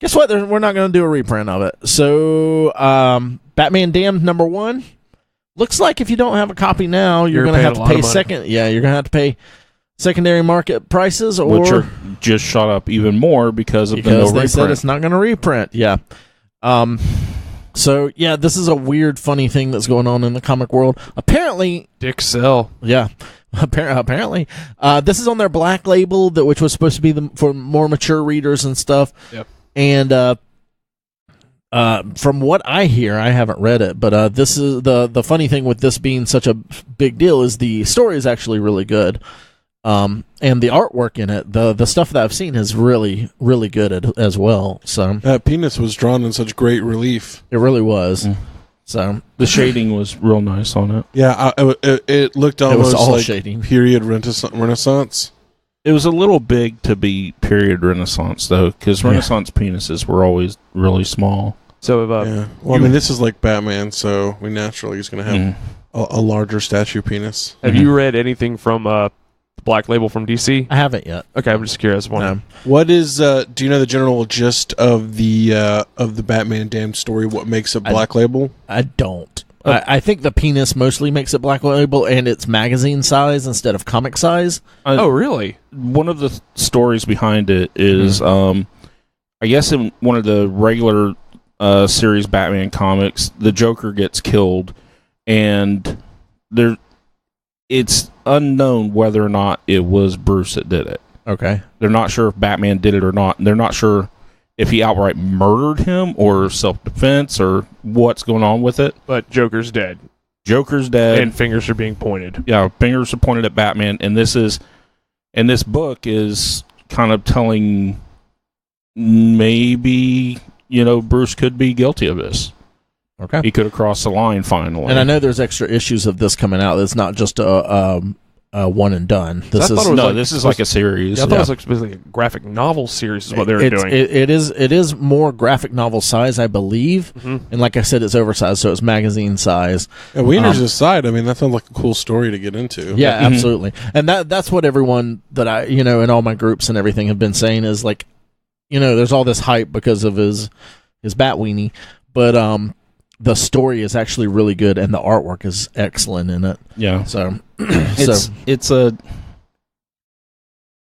guess what? We're not going to do a reprint of it. So, Batman Damned #1 looks like if you don't have a copy now, you're going to have to pay you're going to have to pay secondary market prices, or which are just shot up even more because of the no they reprint. said it's not going to reprint. Yeah. So yeah, this is a weird, funny thing that's going on in the comic world. Apparently, Dick Sell. Yeah. Apparently, this is on their Black Label, which was supposed to be for more mature readers and stuff. Yep. And from what I hear, I haven't read it, but this is the funny thing with this being such a big deal is the story is actually really good. And the artwork in it, the stuff that I've seen is really, really good as well. So that penis was drawn in such great relief. It really was. So the shading was real nice on it. Yeah, it looked almost all like shading. Period Renaissance. It was a little big to be period Renaissance, though, because Renaissance penises were always really small. So, well, I mean, this is like Batman, so we naturally is going to have a larger statue penis. Have you read anything from Black Label from DC? I haven't yet. Okay, I'm just curious. What is? Do you know the general gist of the Batman Damned story? What makes it Black Label? I don't. I think the penis mostly makes it Black Label, and it's magazine size instead of comic size. Oh, really? One of the stories behind it is, I guess in one of the regular series Batman comics, the Joker gets killed, and it's unknown whether or not it was Bruce that did it. Okay. They're not sure if Batman did it or not. They're not sure if he outright murdered him or self-defense or what's going on with it. But Joker's dead. Joker's dead. And fingers are being pointed. Yeah, fingers are pointed at Batman. And this book is kind of telling maybe, Bruce could be guilty of this. Okay. He could have crossed the line finally. And I know there's extra issues of this coming out. It's not just a one and done. This is like a series. I thought it was like a graphic novel series is what they were doing. It is more graphic novel size, I believe. And like I said, it's oversized, so it's magazine size. Yeah, Wiener's aside, I mean, that sounds like a cool story to get into. Yeah, absolutely. And that's what everyone that I, in all my groups and everything have been saying is like, there's all this hype because of his bat weenie, but the story is actually really good and the artwork is excellent in it. Yeah. So it's a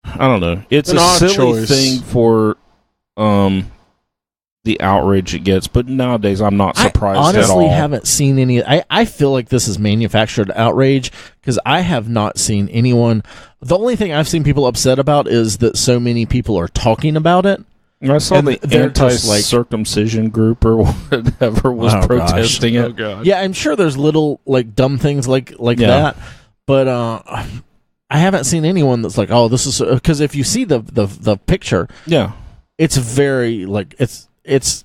I don't know. It's an a odd silly choice. thing for the outrage it gets, but nowadays I'm not surprised I at all. honestly haven't seen any. I feel like this is manufactured outrage because I have not seen anyone. The only thing I've seen people upset about is that so many people are talking about it. I saw And the they're just like- anti-circumcision group or whatever was Oh, protesting Oh, it. God. Yeah, I'm sure there's little like dumb things like Yeah. that, but I haven't seen anyone that's like, oh, this is because if you see the picture, Yeah. it's very like it's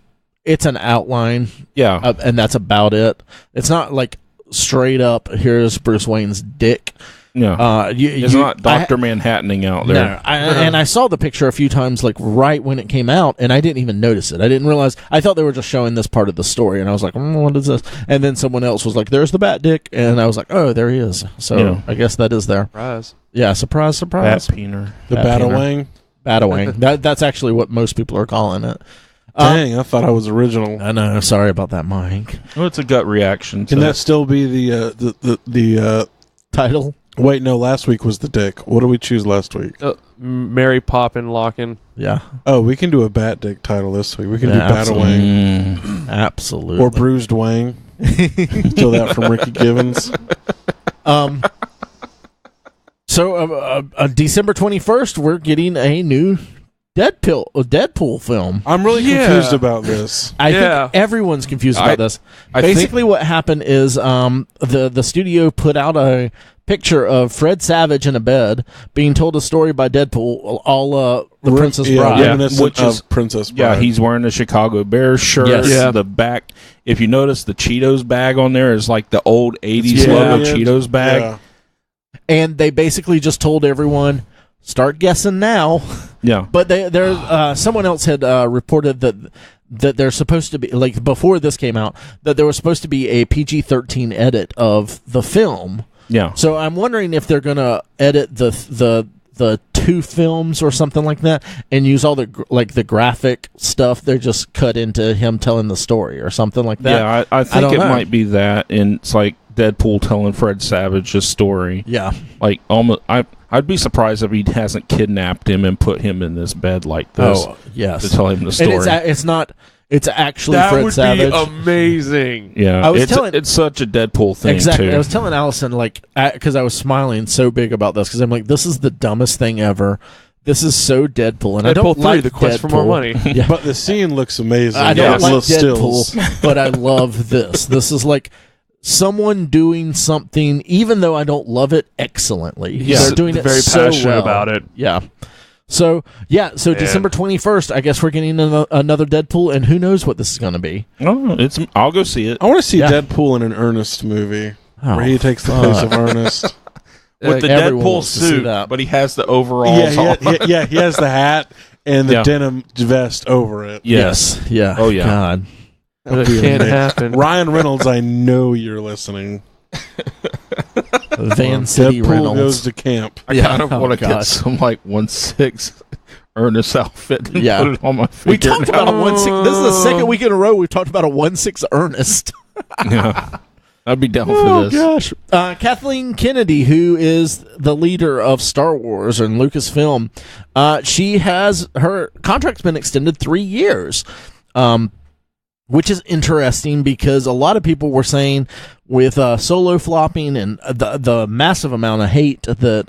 an outline, Yeah. and that's about it. It's not like straight up. Here's Bruce Wayne's dick. Yeah. It's not Dr. Manhattaning out there. No, and I saw the picture a few times, like right when it came out, and I didn't even notice it. I didn't realize. I thought they were just showing this part of the story, and I was like, "What is this?" And then someone else was like, "There's the Bat Dick," and I was like, "Oh, there he is." So Yeah. I guess that is there. Surprise. Yeah, surprise, surprise. Bat-Peener. The Bat Bat-A-Wang. Bat-A-Wang. That's actually what most people are calling it. Dang, I thought I was original. I know. Sorry about that, Mike. Well, it's a gut reaction. Can to that still be the Title. Wait, no, last week was the dick. What did we choose last week? Mary Poppin Lockin. Yeah, Oh, we can do a Bat Dick title this week. We can Yeah, do Bat-A-Wang. absolutely. Or Bruised Wang. Steal that from Ricky Givens. So December 21st, we're getting a new Deadpool film. I'm really confused about this. I think everyone's confused about this. Basically, what happened is the studio put out a picture of Fred Savage in a bed being told a story by Deadpool, all the Princess Bride. Reminiscent which is- of Princess Bride. Yeah, he's wearing a Chicago Bears shirt. Yes. Yeah. The back, if you notice, the Cheetos bag on there is like the old 80s Yeah. logo Cheetos bag. Yeah. And they basically just told everyone, start guessing now. Yeah. But someone else had reported that they're supposed to be, like before this came out, that there was supposed to be a PG-13 edit of the film. Yeah. So I'm wondering if they're going to edit the 2 films or something like that and use all the the graphic stuff. They're just cut into him telling the story or something like that. Yeah, I think don't it know. might be that, and it's like Deadpool telling Fred Savage's story. Yeah. Like almost, I'd be surprised if he hasn't kidnapped him and put him in this bed like this Oh, yes. to tell him the story. And it's not. It's actually That Fred would Savage. be amazing. Yeah, I was telling- it's such a Deadpool thing Exactly. too. I was telling Allison, because I was smiling so big about this, because I'm like, this is the dumbest thing ever. This is so Deadpool, and I Deadpool don't 3, like the quest for more money. Yeah. But the scene looks amazing. I don't Those like little Deadpool, stills. but I love this. This is like someone doing something, even though I don't love it, excellently. Yeah, They're doing it very so passionate well. about it. Yeah. So December 21st, I guess we're getting another Deadpool, and who knows what this is going to be. Oh, I'll go see it I want to see Yeah. Deadpool in an Ernest movie Oh, where he takes the place of Ernest. with the everyone Deadpool wants to see suit, that. but he has the overalls. He has the hat and the Yeah. denim vest over it. Yes. Yeah. Oh, yeah. God. That would It be can't amazing. happen. Ryan Reynolds, I know you're listening. Van City Deadpool Reynolds. goes to camp. I kind of Oh, want to God. get some 1/6 Ernest outfit and Yeah. put it on my figure. We talked about a 1/6. This is the second week in a row we've talked about a 1/6 Ernest. Yeah. I'd be down Oh for this. gosh! Kathleen Kenedy, who is the leader of Star Wars and Lucasfilm, she has her contract's been extended 3 years, which is interesting because a lot of people were saying with Solo flopping and the massive amount of hate that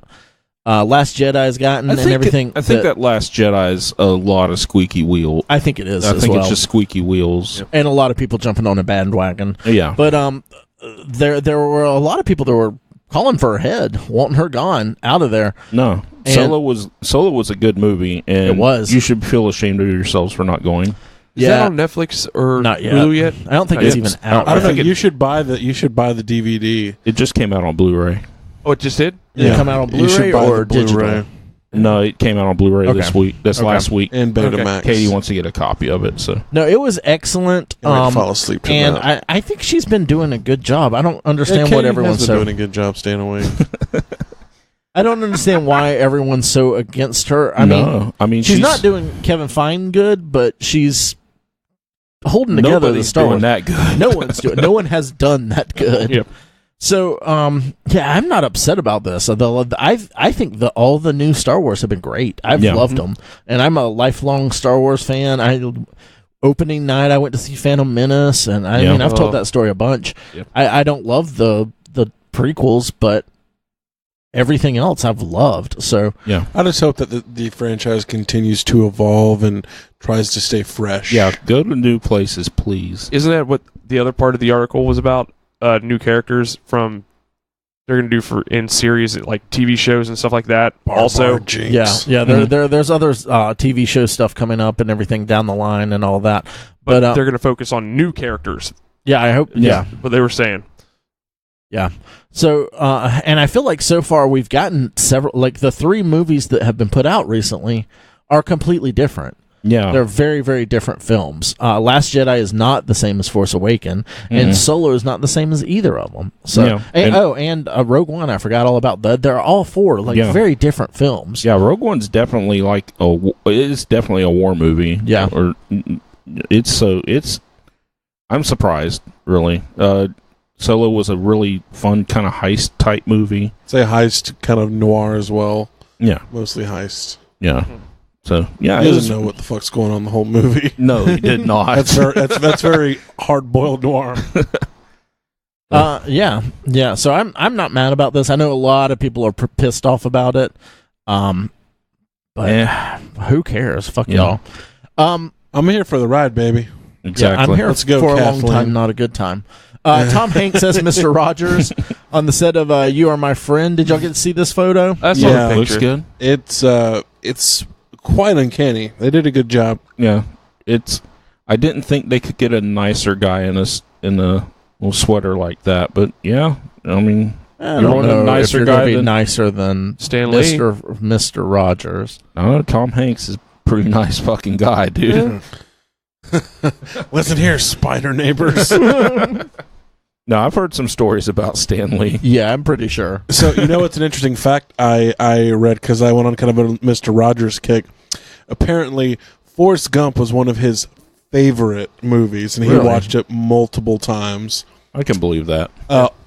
Last Jedi has gotten and everything. I think that Last Jedi is a lot of squeaky wheel. I think it is. I as think well. it's just squeaky wheels. And a lot of people jumping on a bandwagon. Yeah. But there were a lot of people that were calling for her head, wanting her gone out of there. No. And- Solo was a good movie, and It was. You should feel ashamed of yourselves for not going. Is that on Netflix or Not yet. Hulu yet? I don't think Not it's yet. even out. I don't know. think it- You should buy the DVD. It just came out on Blu-ray. Oh, it just did? Did it come out on You should Blu-ray buy or the Blu-ray digital? No, it came out on Blu-ray Okay. this week. That's Okay. last week. and Betamax. Katie wants to get a copy of it, so No, it was excellent. I might fall asleep to and that. I think she's been doing a good job. I don't understand what everyone's been so. doing a good job staying awake. I don't understand why everyone's so against her. I mean, she's not doing Kevin Feige good, but she's holding together the nobody's Star doing Wars. that good. No one's doing. No one has done that good. Yep. So, yeah, I'm not upset about this. I think all the new Star Wars have been great. I've Yeah. loved them, and I'm a lifelong Star Wars fan. Opening night, I went to see Phantom Menace, and I Yeah. mean, I've told that story a bunch. Yep. I don't love the prequels, but everything else I've loved. So, Yeah. I just hope that the franchise continues to evolve and tries to stay fresh. Yeah, go to new places, please. Isn't that what the other part of the article was about? New characters from they're going to do for in series like TV shows and stuff like that. Also, Jinx. yeah, there's other TV show stuff coming up and everything down the line and all that. but But they're going to focus on new characters. yeah, I hope. Yeah. What they were saying. Yeah. So, and I feel like so far we've gotten several, like the 3 movies that have been put out recently are completely different. Yeah. They're very, very different films. Last Jedi is not the same as Force Awakens, and Solo is not the same as either of them. So, Yeah. and Rogue One, I forgot all about that. They're all 4 very different films. Yeah, Rogue One's definitely it's definitely a war movie. Yeah. Or I'm surprised, really. Solo was a really fun kind of heist type movie. It's a heist kind of noir as well. Yeah. Mostly heist. Yeah. So, yeah, He it doesn't was, know what the fuck's going on the whole movie. no, he did not. That's very hard-boiled noir. Yeah. So I'm not mad about this. I know a lot of people are pissed off about it. But who cares? Fuck Yeah. y'all. I'm here for the ride, baby. Exactly. Yeah, I'm here Let's go, for a long Kathleen. time, not a good time. Tom Hanks as Mr. Rogers on the set of You Are My Friend. Did y'all get to see this photo? That's Yeah. all the Looks picture. good. It's quite uncanny. They did a good job. Yeah. I didn't think they could get a nicer guy in a little sweater like that, but yeah, I mean, I You're don't one of know the nicer if you're gonna guy be than- nicer than Stan Lee. Mr. Rogers. I don't know, Tom Hanks is a pretty nice fucking guy, dude. Listen here, spider neighbors. No, I've heard some stories about Stan Lee. Yeah, I'm pretty sure. So, you know, it's an interesting fact I read because I went on kind of a Mr. Rogers kick. Apparently, Forrest Gump was one of his favorite movies, and he watched it multiple times. I can believe that.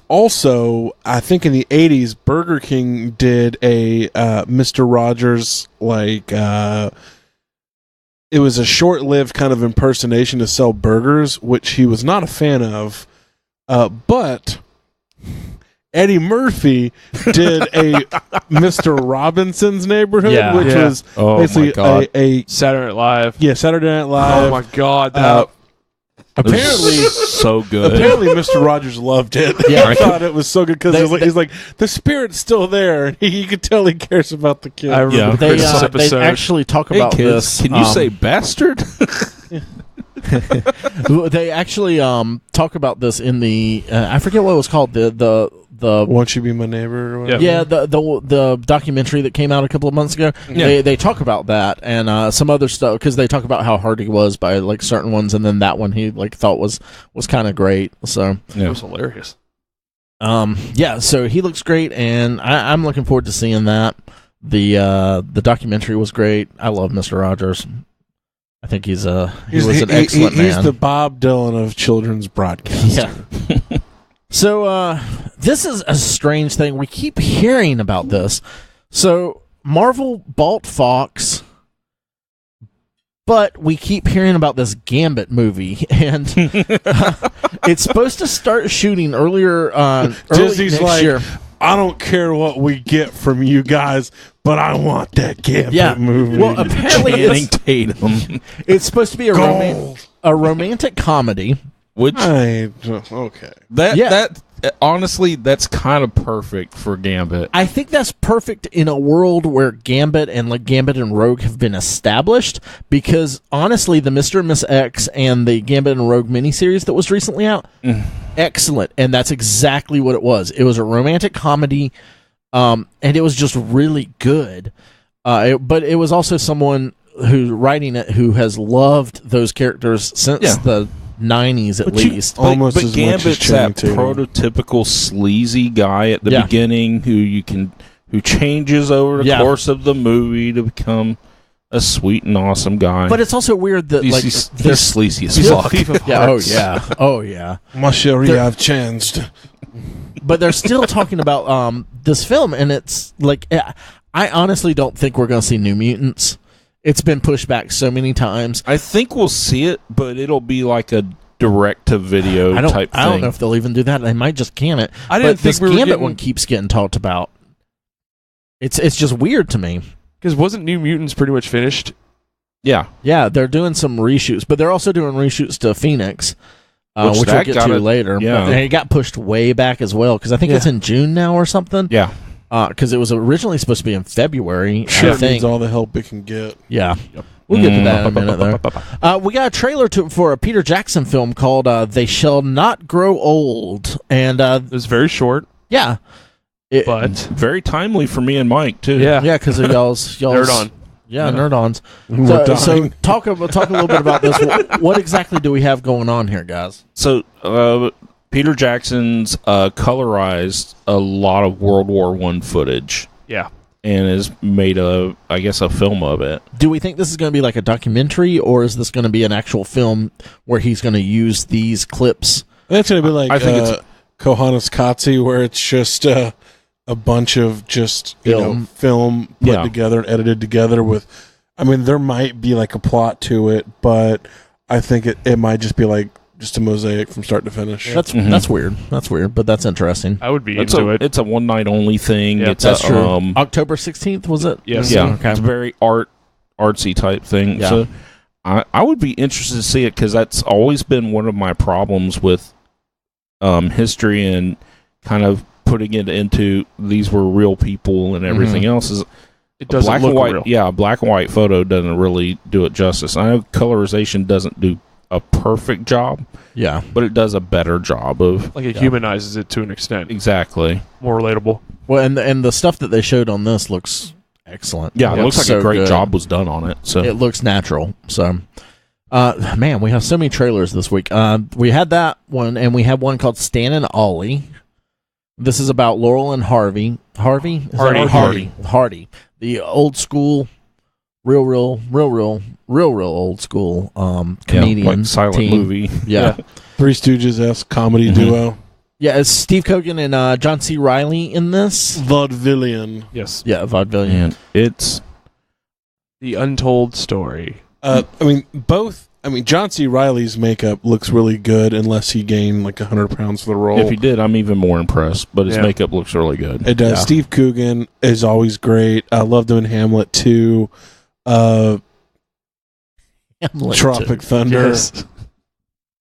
Also, I think in the 80s, Burger King did a Mr. Rogers, it was a short-lived kind of impersonation to sell burgers, which he was not a fan of. But Eddie Murphy did a Mr. Robinson's Neighborhood, which was basically a Saturday Night Live. Yeah, Saturday Night Live. Oh my God! Apparently, so good. Apparently, Mr. Rogers loved it. Yeah, I thought it was so good because he's like the spirit's still there, and you could tell he cares about the kid. I remember the Christmas They episode. actually talk about this. Can you say bastard? They actually talk about this in the I forget what it was called, the Won't You Be My Neighbor? Or whatever? Yeah, the documentary that came out a couple of months ago. Yeah. They talk about that and some other stuff because they talk about how hard he was by like certain ones, and then that one he like thought was kind of great. So it was hilarious. Yeah, so he looks great, and I'm looking forward to seeing that. The documentary was great. I love Mr. Rogers. I think he was an excellent man. He's the Bob Dylan of children's broadcasting. Yeah. So this is a strange thing. We keep hearing about this. So Marvel bought Fox, but we keep hearing about this Gambit movie, and it's supposed to start shooting early Disney's next year. I don't care what we get from you guys, but I want that Gambit movie. Well, apparently it's supposed to be a romantic comedy. Which okay. That honestly, that's kind of perfect for Gambit. I think that's perfect in a world where Gambit and Rogue have been established, because honestly, the Mr. and Miss X and the Gambit and Rogue miniseries that was recently out, excellent, and that's exactly what it was. It was a romantic comedy, and it was just really good. But it was also someone who's writing it who has loved those characters since the 90s at least. Almost but as Gambit's much as that Channing Tatum. prototypical sleazy guy at the beginning who changes over the course of the movie to become a sweet and awesome guy. But it's also weird that he's sleazy as He's a fuck. thief of yeah, hearts. oh yeah. My chérie, I've changed. But they're still talking about this film, and it's like, I honestly don't think we're going to see New Mutants. It's been pushed back so many times. I think we'll see it, but it'll be like a direct-to-video type thing. I don't know if they'll even do that. They might just can it. I didn't think this we were Gambit getting... one keeps getting talked about. It's just weird to me. Because wasn't New Mutants pretty much finished? Yeah. Yeah, they're doing some reshoots, but they're also doing reshoots to Phoenix, which we'll get to later. Yeah. But it got pushed way back as well, because I think it's in June now or something. Yeah. Because it was originally supposed to be in February. Sure, I think. needs all the help it can get. Yeah. We'll get to that in a minute there. We got a trailer for a Peter Jackson film called They Shall Not Grow Old. And it was very short. Yeah. But very timely for me and Mike, too. Yeah. Yeah, because of y'all's NerdOn. Yeah, NerdOns. So talk a little bit about this. What exactly do we have going on here, guys? So Peter Jackson's colorized a lot of World War I footage. Yeah. And has made a film of it. Do we think this is going to be like a documentary, or is this going to be an actual film where he's going to use these clips? That's going to be like I think it's Kohanis Katsi, where it's just a bunch of just film put together and edited together with. I mean, there might be like a plot to it, but I think it might just be like just a mosaic from start to finish. That's weird. That's weird, but that's interesting. I would be into it. It's a one night only thing. Yeah, that's true. October 16th, was it? Yes. Yeah. Okay. It's a very artsy type thing. Yeah. So I would be interested to see it, because that's always been one of my problems with history and kind of putting it into these were real people and everything else. Is it doesn't black look and white? real. Yeah, a black and white photo doesn't really do it justice. I know colorization doesn't do a perfect job, Yeah. but it does a better job of Like it humanizes it to an extent. exactly. More relatable. Well, and the stuff that they showed on this looks excellent. Yeah, it looks like so a great good. job was done on it. So It looks natural. So, Man, we have so many trailers this week. We had that one, and we had one called Stan and Ollie. This is about Laurel and Harvey. Hardy. The old school, real old school comedian like silent team. movie. Yeah. Three Stooges-esque comedy duo. Yeah, is Steve Coogan and John C. Reilly in this? Vaudevillian. Yes. Yeah, Vaudevillian. And it's The Untold Story. John C. Reilly's makeup looks really good unless he gained like 100 pounds for the role. if he did, I'm even more impressed. But his Yeah. makeup looks really good. It does. Yeah. Steve Coogan is always great. I loved him in Hamlet too. Hamlet, Tropic too. Thunder. Yes.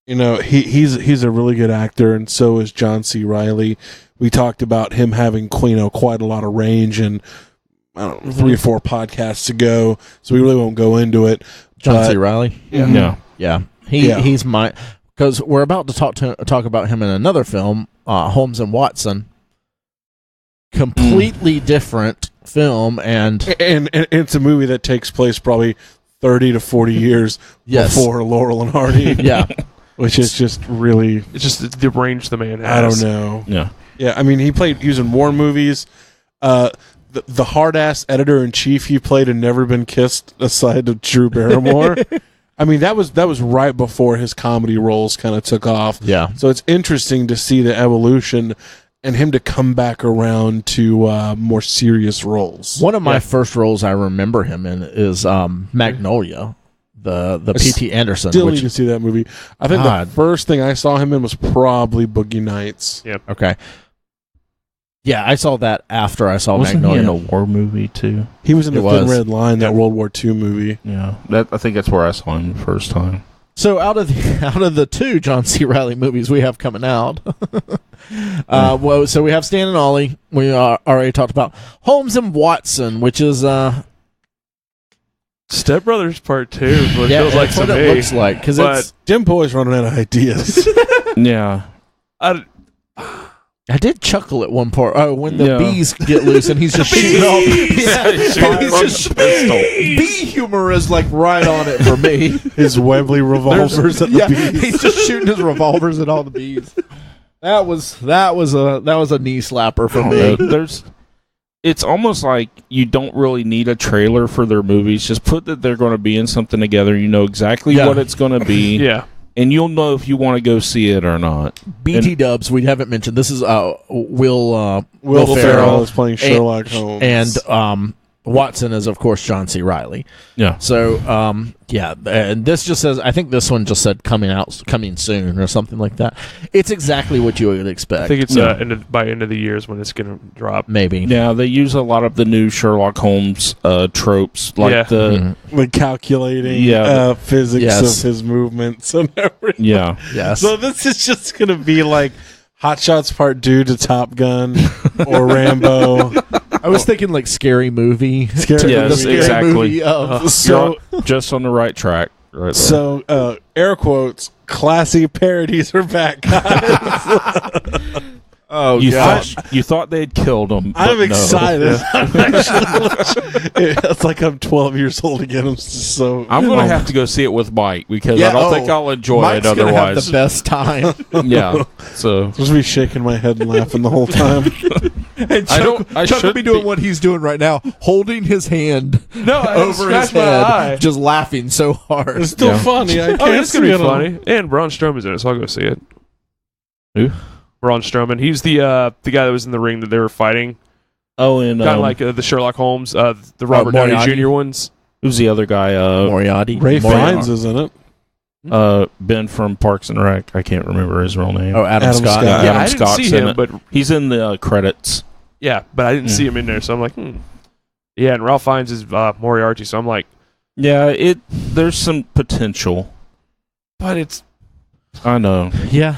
You know, he's a really good actor, and so is John C. Reilly. We talked about him having quite a lot of range, and I don't know, 3 or 4 podcasts ago, so we really won't go into it. John C. Reilly. Yeah. Yeah, Yeah. he's my, because we're about to talk about him in another film, Holmes and Watson. Completely different film, and it's a movie that takes place probably 30 to 40 years Yes. before Laurel and Hardy. yeah, Which is just really, It's just the range the man has. I don't know. Yeah. Yeah, I mean, he was in war movies. The hard-ass editor-in-chief he played in Never Been Kissed, aside of Drew Barrymore. I mean, that was right before his comedy roles kind of took off. yeah. So it's interesting to see the evolution and him to come back around to more serious roles. One of my first roles I remember him in is Magnolia, the P.T. Anderson. Still need to see that movie. I think God. the first thing I saw him in was probably Boogie Nights. Yeah. Okay. Yeah, I saw that after I saw Wasn't Magnolia. he in a war movie too? He was in The It Thin was. Red Line, that World War II movie. Yeah. I think that's where I saw him the first time. So out of the 2 John C. Reilly movies we have coming out, so we have Stan and Ollie. We already talked about Holmes and Watson, which is Step Brothers Part 2 is what it yeah, feels like that's to what me. it looks like because But- it's. Jim Boy's running out of ideas. Yeah. I did chuckle at one part. Oh, when the Yeah. bees get loose and he's just shooting off. Yeah, he's just bee humor is like right on it for me. His Webley revolvers at the Yeah, bees. he's just shooting his revolvers at all the bees. That was a knee slapper for me. It's almost like you don't really need a trailer for their movies. Just put that they're going to be in something together. You know exactly Yeah. what it's going to be. Yeah. And you'll know if you want to go see it or not. BT Dubs, we haven't mentioned. This is Will Ferrell is playing Sherlock Holmes. and Watson is, of course, John C. Reilly. Yeah. So, and this just says, I think this one just said coming soon or something like that. It's exactly what you would expect. I think it's Yeah. by end of the year is when it's going to drop. Maybe. Yeah, they use a lot of the new Sherlock Holmes tropes, like Yeah. the like calculating Yeah. physics Yes. of his movements and everything. yeah. Yes. So this is just going to be like Hot Shots Part 2 to Top Gun or Rambo. I was thinking like Scary Movie. Scary To Movie. the Scary Exactly. Movie of- So, You're just on the right track. Right there. so air quotes, classy parodies are back, guys. oh, you gosh. thought they'd killed him. I'm but no. excited. It's like I'm 12 years old again. I'm just so. I'm going to have to go see it with Mike because I don't think I'll enjoy Mike's it gonna have otherwise. the best time. Yeah. So I'm supposed to be shaking my head and laughing the whole time. And I Chuck will should be doing be- what he's doing right now, holding his hand over his head, just laughing so hard. It's still Yeah. funny. I Oh, can't it's going to see be it funny. And Braun Strowman's in it, so I'll go see it. Who? Braun Strowman. He's the guy that was in the ring that they were fighting. Oh, and Kind of like the Sherlock Holmes, the Robert Downey Moriarty. Jr. ones. who's the other guy? Moriarty. Ray Moriarty. Fiennes is in it. Ben from Parks and Rec. I can't remember his real name. Oh, Adam Adam Scott. Scott. Yeah, Adam I didn't Scott's see in him, it. but He's in the credits. yeah, but I didn't see him in there, so I'm like, Yeah, and Ralph Fiennes is Moriarty, so I'm like, Yeah, there's some potential. but it's I know. Yeah.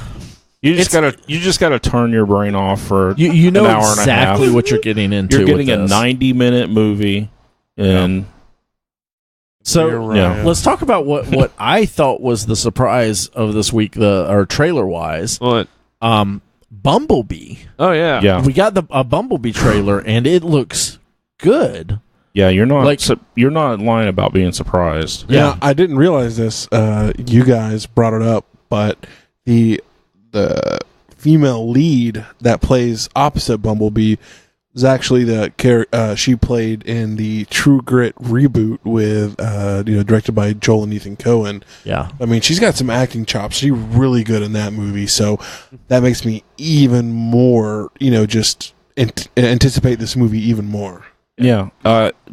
You just gotta turn your brain off for You know an hour and a exactly half. what you're getting into. You're getting with a this. 90-minute movie, and So you're right. yeah. let's talk about what I thought was the surprise of this week, or trailer wise. What? Bumblebee. Oh yeah, yeah, We got a Bumblebee trailer, and it looks good. Yeah, you're not Like- you're not lying about being surprised. Yeah, I didn't realize this. You guys brought it up, but the female lead that plays opposite Bumblebee is actually she played in the True Grit reboot with directed by Joel and Ethan Coen. Yeah. I mean, she's got some acting chops. She's really good in that movie, so that makes me even more just anticipate this movie even more. Yeah,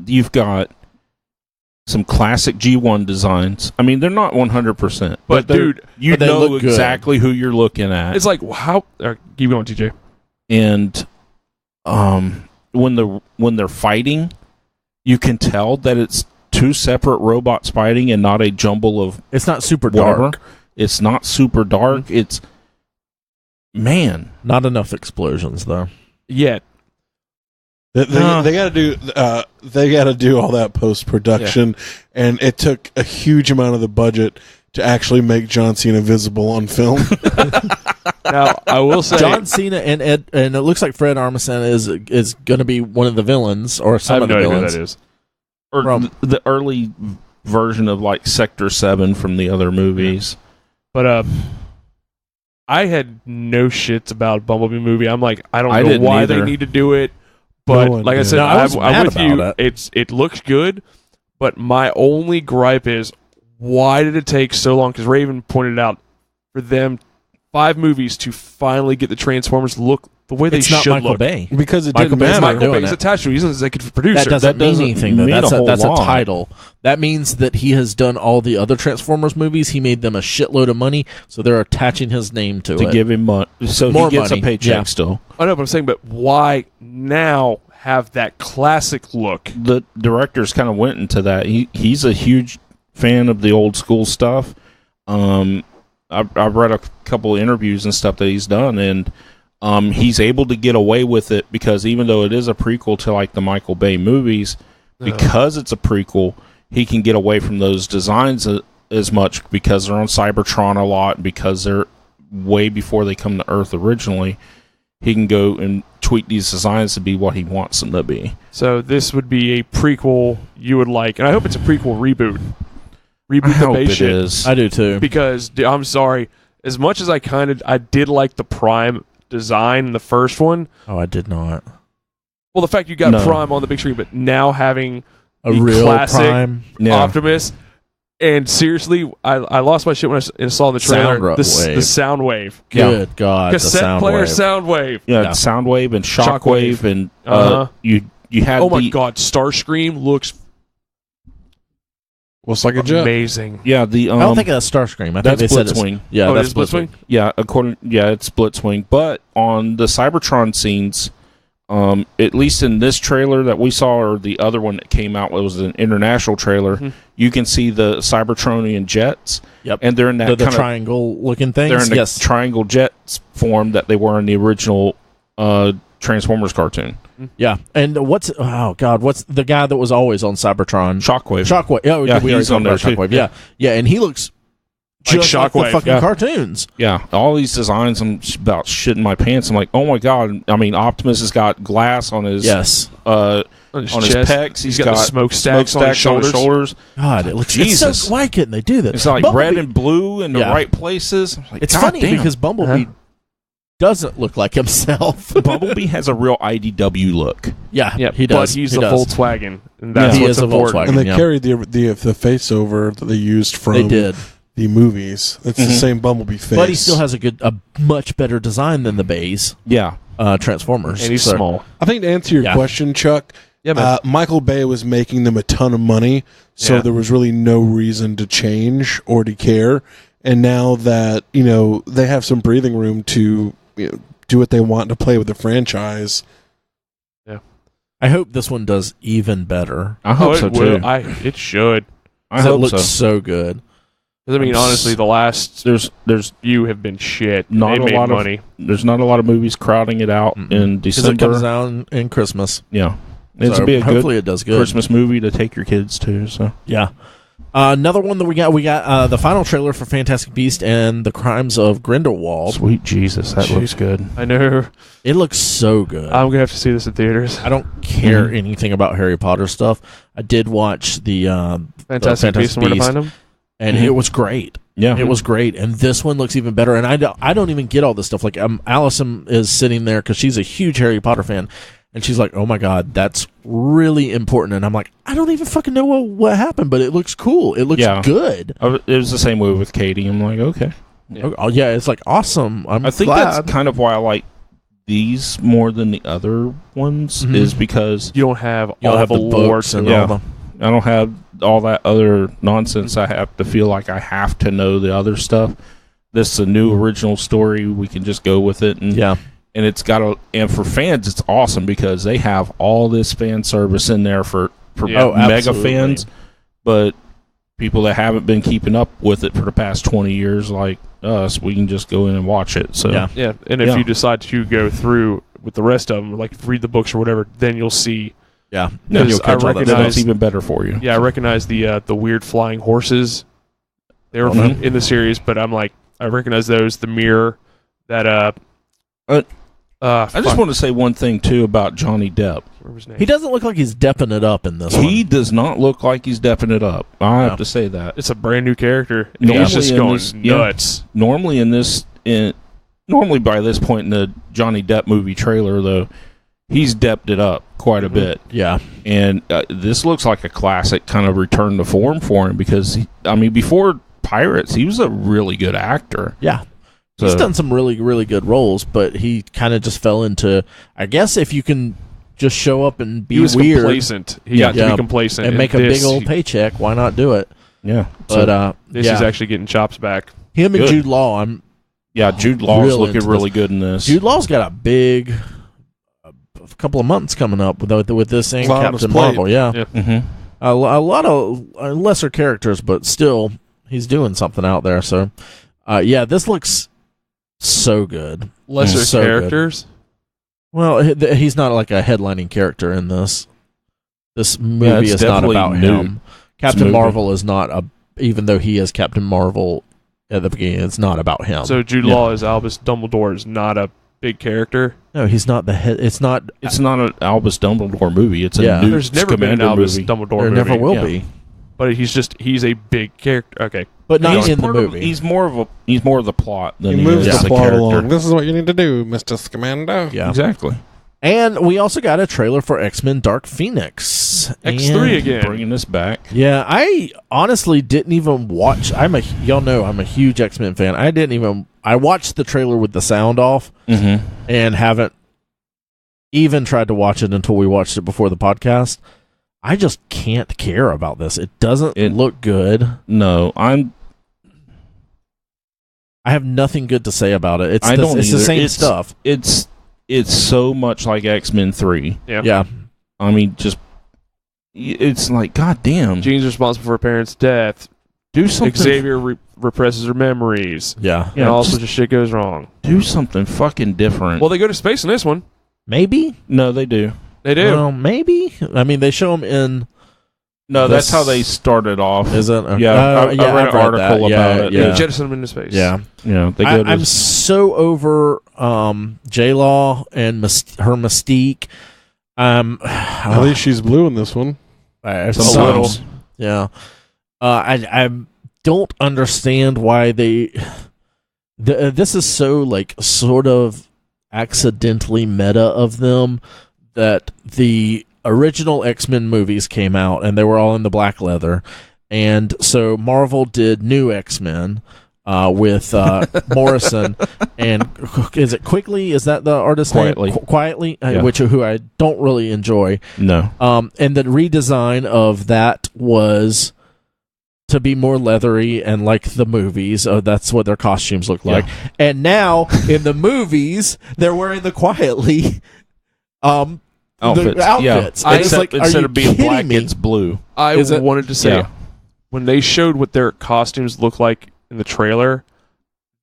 you've got some classic G1 designs. I mean, they're not 100%, But dude, you but they know look good. exactly who you're looking at. it's like how. Keep going, TJ. And when they're fighting, you can tell that it's two separate robots fighting and not a jumble of It's not super whatever. dark. It's not super dark. Mm-hmm. It's Not enough explosions, though. Yet. They got to do all that post production, and it took a huge amount of the budget to actually make John Cena visible on film. Now I will say, John Cena and it looks like Fred Armisen is going to be one of the villains or I some have of the no idea who villains. that is. or From- the early version of like Sector 7 from the other movies. But I had no shits about Bumblebee movie. I'm like, I don't I know didn't why either. they need to do it. But No one like I did. said, No, I was I'm mad with you. about It looks good, but my only gripe is why did it take so long? Because Raven pointed out for them 5 movies to finally get the Transformers look the way they It's not should Michael look. Bay. Because it Michael didn't Bay's matter. not Michael doing Bay's it. attached to it. He's an executive producer. That doesn't mean doesn't anything, though. mean a That's whole a lot. title. That means that he has done all the other Transformers movies. He made them a shitload of money, so they're attaching his name to it. give him money, so More he gets money, a paycheck yeah. still. I know, but I'm saying, but why now have that classic look? The director's kind of went into that. He's a huge fan of the old school stuff. I've read a couple of interviews and stuff that he's done, and he's able to get away with it because even though it is a prequel to like the Michael Bay movies, because it's a prequel, he can get away from those designs as much because they're on Cybertron a lot, because they're way before they come to Earth originally. He can go and tweak these designs to be what he wants them to be. So this would be a prequel you would like, and I hope it's a prequel reboot. I Reboot the hope base it shit. is. I do too. Because I'm sorry, as much as I did like the Prime design in the first one. Oh, I did not. Well, the fact you got No. Prime on the big screen, but now having A the real classic Prime. Yeah. Optimus. And seriously, I lost my shit when I saw the trailer. Sound The wave. sound wave. Good God, the Cassette sound player wave. sound wave. Yeah, Yeah. Soundwave and Shockwave. Shockwave, and Uh-huh. you had Oh my the god, Starscream looks Looks like a jet. amazing. yeah the I don't think that's Starscream. I think that's they said it's Blitzwing. Yeah, Oh, it that's is Blitzwing? Yeah, it's Blitzwing. But on the Cybertron scenes, at least in this trailer that we saw, or the other one that came out, it was an international trailer. Mhm. You can see the Cybertronian jets. Yep. And they're in that the kind of triangle-looking things. they're in the Yes. triangle jets form that they were in the original Transformers cartoon. Yeah. And what's the guy that was always on Cybertron? Shockwave. Shockwave. Oh, Yeah, we already he's talked on there about too. Shockwave. Yeah, and he looks Like just like the Shockwave, fucking yeah. cartoons. Yeah, all these designs, I'm about shitting my pants. I'm like, oh my god! I mean, Optimus has got glass on his Yes. on his on his chest. pecs. He's got the smokestacks on his shoulders. God, it looks Jesus. It's so, why couldn't they do that? It's like Bumblebee- red and blue in the Yeah. right places. I'm like, It's God funny damn. because Bumblebee doesn't look like himself. Bumblebee has a real IDW look. Yeah, Yeah, he does. But he's he a does. Volkswagen, and that's He what's is a important. Volkswagen. And they Yeah. carried the face over that they used from They did, the movies. It's the same Bumblebee face. but he still has a much better design than the Bays Yeah, Transformers. And he's So- small. I think to answer your Yeah. question, Chuck, Yeah, man. Michael Bay was making them a ton of money, so Yeah. there was really no reason to change or to care. And now that they have some breathing room to do what they want to play with the franchise. I hope this one does even better. I hope so it will. too. It should. I It hope looks so. so good. 'Cause, I mean, honestly, the last There's few have been shit. Not they a made lot of- money. there's not a lot of movies crowding it out in Because it comes December. out in Christmas. Yeah, it's So be a good hopefully it does good. Christmas movie to take your kids to. So Yeah. Another one that we got the final trailer for Fantastic Beasts and the Crimes of Grindelwald. Sweet Jesus, that looks good. I know. It looks so good. I'm gonna have to see this in theaters. I don't care anything about Harry Potter stuff. I did watch the Fantastic Beasts and Where to Find Them, and it was great. Yeah, it was great. And this one looks even better. And I don't even get all this stuff. Like Allison is sitting there because she's a huge Harry Potter fan. And she's like, "Oh my God, that's really important." And I'm like, "I don't even fucking know what happened, but it looks cool. It looks good." It was the same way with Katie. I'm like, okay, Oh yeah, it's like awesome. I think that's kind of why I like these more than the other ones, is because you don't have all the lore books to and it. all the. I don't have all that other nonsense. I have to feel like I have to know the other stuff. This is a new original story. We can just go with it, and and it's got and for fans, it's awesome because they have all this fan service in there for mega fans, but people that haven't been keeping up with it for the past 20 years, like us, we can just go in and watch it. So yeah. And if you decide to go through with the rest of them, like read the books or whatever, then you'll see. Yeah, no, you'll catch all that. That's even better for you. Yeah, I recognize the weird flying horses. They were in the series, but I'm like, I recognize those. The mirror, that I just want to say one thing too about Johnny Depp. What was his name? He doesn't look like he's depping it up in this one. He does not look like he's depping it up. I have to say that. It's a brand new character. Normally he's just going nuts. Normally by this point in the Johnny Depp movie trailer, though, he's depped it up quite a bit. Yeah. And this looks like a classic kind of return to form for him because, before Pirates, he was a really good actor. Yeah. He's done some really, really good roles, but he kind of just fell into, I guess, if you can just show up and be weird. Complacent. He got to be complacent. And make a big old paycheck. Why not do it? Yeah. But this is actually getting chops back. Him and Jude Law, Jude Law's looking really good in this. Jude Law's got a couple of months coming up with this and Captain Marvel. Yeah. Mm-hmm. A lot of lesser characters, but still, he's doing something out there. So, this looks so good. Lesser characters? Good. Well, he's not like a headlining character in this. This movie is not about him. Captain Marvel is not even though he is Captain Marvel at the beginning, it's not about him. So Jude Law as Albus Dumbledore is not a big character? No, he's not the head. It's not an Albus Dumbledore movie. It's a new There's never been an Albus Dumbledore movie. There never will be. But he's a big character. Okay. But not in the movie. He's more of the plot than he moves the plot character. along. This is what you need to do, Mr. Scamando. Yeah. Exactly. And we also got a trailer for X-Men Dark Phoenix. X3 again. Bringing us back. Yeah, I honestly didn't even watch. Y'all know I'm a huge X-Men fan. I watched the trailer with the sound off and haven't even tried to watch it until we watched it before the podcast. I just can't care about this. It doesn't look good. No, I have nothing good to say about it. It's the same stuff. It's so much like X-Men 3. Yeah. It's like, goddamn. Jean's responsible for her parents' death. Do something. Xavier represses her memories. Yeah. And all sorts of shit goes wrong. Do something fucking different. Well, they go to space in this one. Maybe? No, they do. They do. Well, maybe. They show them in... No, that's how they started off. Is it? Yeah, I read an article about it. Yeah, jettison them into space. Yeah. They go I'm so over J-Law and her mystique. At least she's blue in this one. Sometimes. Yeah. I don't understand why this is so sort of accidentally meta of them that the original X-Men movies came out and they were all in the black leather, and so Marvel did new X-Men with Morrison and is it Quigley? Is that the artist name? Quietly, who I don't really enjoy. No. And the redesign of that was to be more leathery and like the movies. That's what their costumes look like. And now in the movies, they're wearing the Quietly outfits. Yeah. Instead of being black, it's blue. I wanted to say, when they showed what their costumes look like in the trailer,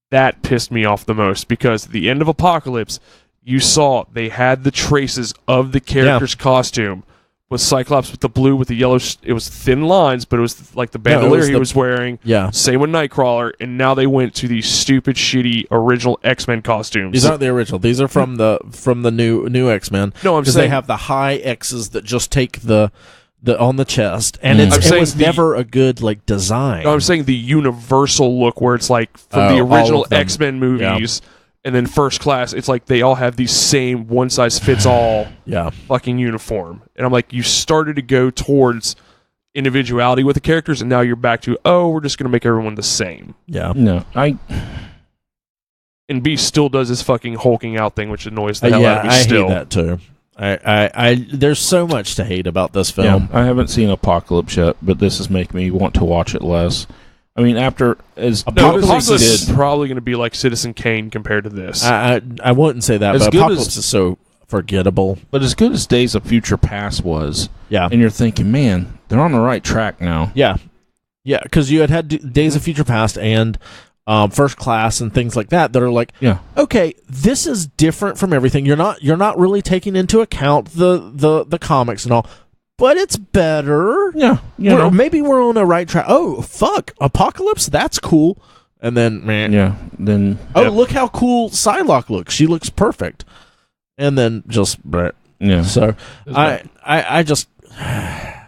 that pissed me off the most, because at the end of Apocalypse, you saw they had the traces of the character's costume, was Cyclops with the blue with the yellow. It was thin lines, but it was like the bandolier he was wearing. Yeah. Same with Nightcrawler, and now they went to these stupid, shitty original X-Men costumes. These aren't the original. These are from the new X-Men. No, I'm because saying they have the high X's that just take the on the chest, and it was never a good like design. No, I'm saying the universal look where it's like from the original X-Men movies. Yeah. And then First Class, it's like they all have these same one-size-fits-all fucking uniform. And I'm like, you started to go towards individuality with the characters, and now you're back to, we're just going to make everyone the same. Yeah. No, And Beast still does his fucking hulking out thing, which annoys the hell out of me still. I hate that too. I there's so much to hate about this film. Yeah, I haven't seen Apocalypse yet, but this is making me want to watch it less. I mean, Apocalypse is probably going to be like Citizen Kane compared to this. I wouldn't say that, but Apocalypse is so forgettable. But as good as Days of Future Past was, and you're thinking, man, they're on the right track now. Yeah, because you had Days of Future Past and First Class and things like that are like, okay, this is different from everything. You're not really taking into account the comics and all. But it's better. Yeah. Maybe we're on the right track. Oh, fuck. Apocalypse? That's cool. And then, man. Yeah. Then. Look how cool Psylocke looks. She looks perfect. And then just. Yeah. So, I just. I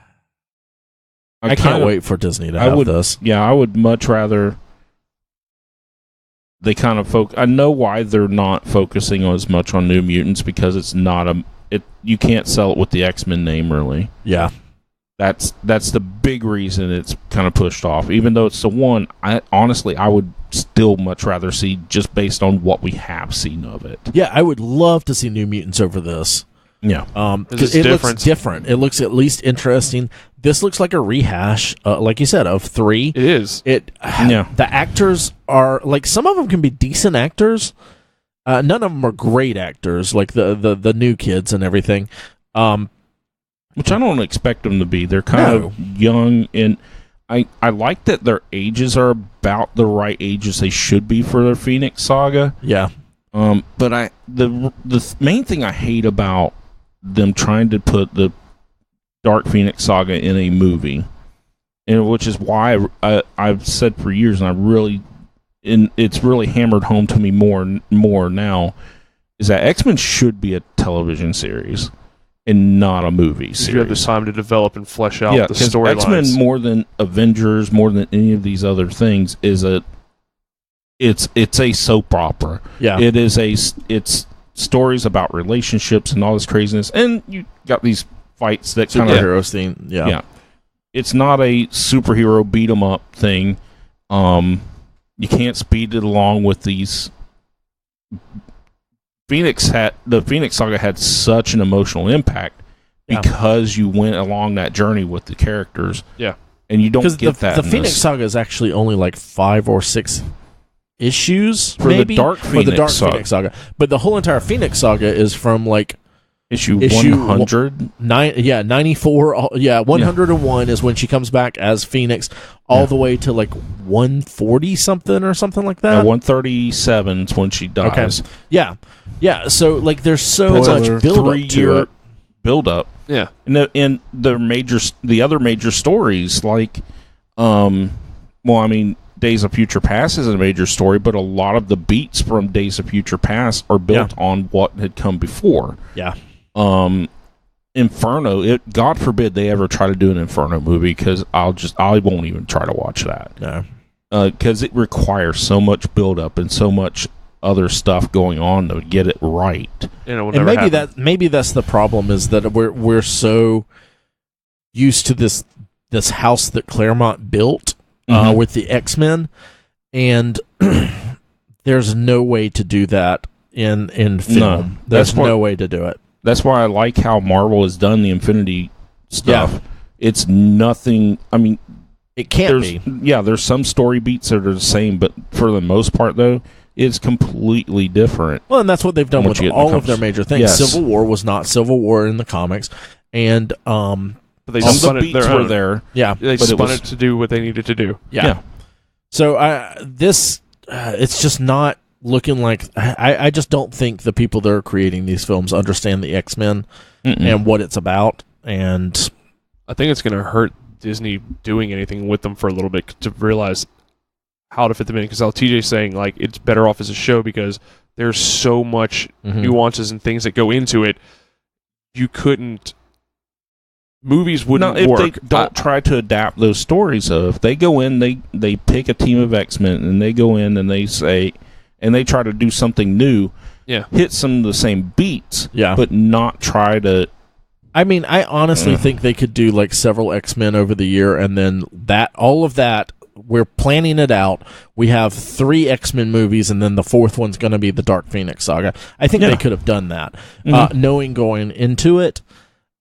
can't wait for Disney to have this. Yeah, I would much rather. They kind of focus. I know why they're not focusing as much on New Mutants, because it's not you can't sell it with the X-Men name, really. Yeah. That's the big reason it's kind of pushed off. Even though it's the one, I would still much rather see, just based on what we have seen of it. Yeah, I would love to see New Mutants over this. Yeah. Because it looks different. It looks at least interesting. This looks like a rehash, like you said, of 3. It is. The actors are, like, some of them can be decent actors. None of them are great actors, like the new kids and everything. Which I don't expect them to be. They're kind of young, and I like that their ages are about the right ages they should be for their Phoenix Saga. Yeah. But the main thing I hate about them trying to put the Dark Phoenix Saga in a movie, and which is why I've said for years, and it's really hammered home to me more now, is that X-Men should be a television series and not a movie series. You have the time to develop and flesh out the storylines. X-Men, more than Avengers, more than any of these other things, is it's a soap opera. Yeah. It's stories about relationships and all this craziness, and you got these fights that kind of superheroes thing. Yeah. It's not a superhero beat 'em up thing. You can't speed it along with these. The Phoenix Saga had such an emotional impact because you went along that journey with the characters. Yeah. And you don't get that. The Phoenix Saga is actually only like 5 or 6 issues for maybe, the Dark Phoenix Saga. But the whole entire Phoenix Saga is from like issue 100, 94. 101 is when she comes back as Phoenix, all the way to like 140 something or something like that. 137 is when she dies. Okay. Yeah. So like, there's so much build up to it. Build up. Yeah. And the other major stories, like, Days of Future Past is a major story, but a lot of the beats from Days of Future Past are built on what had come before. Yeah. Inferno, God forbid they ever try to do an Inferno movie, because I won't even try to watch that. No. Because it requires so much build up and so much other stuff going on to get it right. And maybe that's the problem, is that we're so used to this house that Claremont built with the X-Men, and there's no way to do that in film. No, there's no way to do it. That's why I like how Marvel has done the Infinity stuff. Yeah. It's nothing. I mean, it can't be. Yeah, there's some story beats that are the same, but for the most part, though, it's completely different. Well, and that's what they've done with all of their major things. Yes. Civil War was not Civil War in the comics, and but they all spun the it beats were there. Yeah, they spun it to do what they needed to do. Yeah. So it's just not looking like. I just don't think the people that are creating these films understand the X-Men and what it's about, and I think it's going to hurt Disney doing anything with them for a little bit to realize how to fit them in. Because TJ's saying like it's better off as a show because there's so much nuances and things that go into it. You couldn't. Movies wouldn't work. If they don't try to adapt those stories, though. If they go in, they pick a team of X-Men, and they go in and they say, and they try to do something new, hit some of the same beats, but not try to. I mean, I honestly think they could do like several X-Men over the year, and then all of that, we're planning it out. We have 3 X-Men movies, and then the 4th one's going to be the Dark Phoenix saga. I think they could have done that, knowing going into it.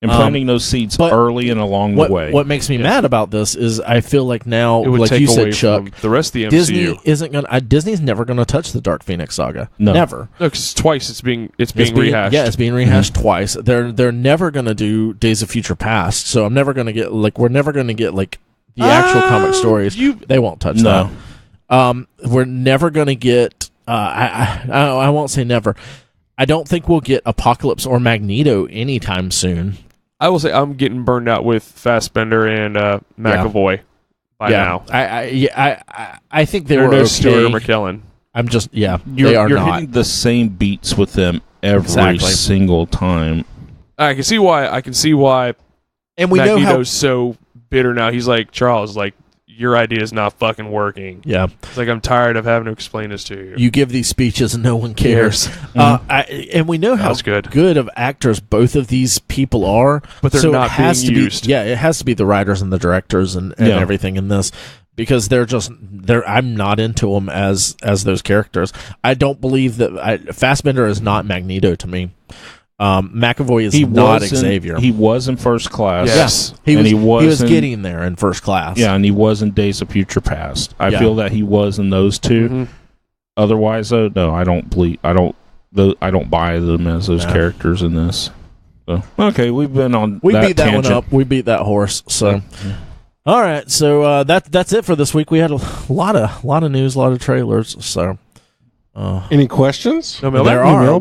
And planting those seeds early and along the way. What makes me mad about this is I feel like now, it would like take you away said, Chuck, from the rest of the MCU. Disney isn't gonna. Disney's never going to touch the Dark Phoenix saga. No. Never. No, because twice it's being rehashed. Yeah, it's being rehashed twice. They're never going to do Days of Future Past. So I'm never going to get we're never going to get like the actual comic stories. They won't touch that. We're never going to get. I won't say never. I don't think we'll get Apocalypse or Magneto anytime soon. I will say I'm getting burned out with Fassbender and McAvoy by now. I think they They're were no okay. Stewart or McKellen. I'm just they are You're not. hitting the same beats with them every single time. I can see why. And we Magneto's know how. so bitter now. He's like, Charles, like your idea is not fucking working. Yeah, it's like I'm tired of having to explain this to you. You give these speeches and no one cares. And we know how good of actors both of these people are, but they're not being used. It has to be the writers and the directors and everything in this. Because I'm not into them as those characters. I don't believe that Fassbender is not Magneto to me. McAvoy is not Xavier. He was in First Class. Yes, he was getting there in First Class. Yeah, and he was in Days of Future Past. I feel that he was in those two. Otherwise, though, no, I don't buy them as those characters in this. So, okay, we've been on. We beat that one up. We beat that horse. So. All right, so that's it for this week. We had a lot of news, a lot of trailers. So, any questions? No mailbag? There are.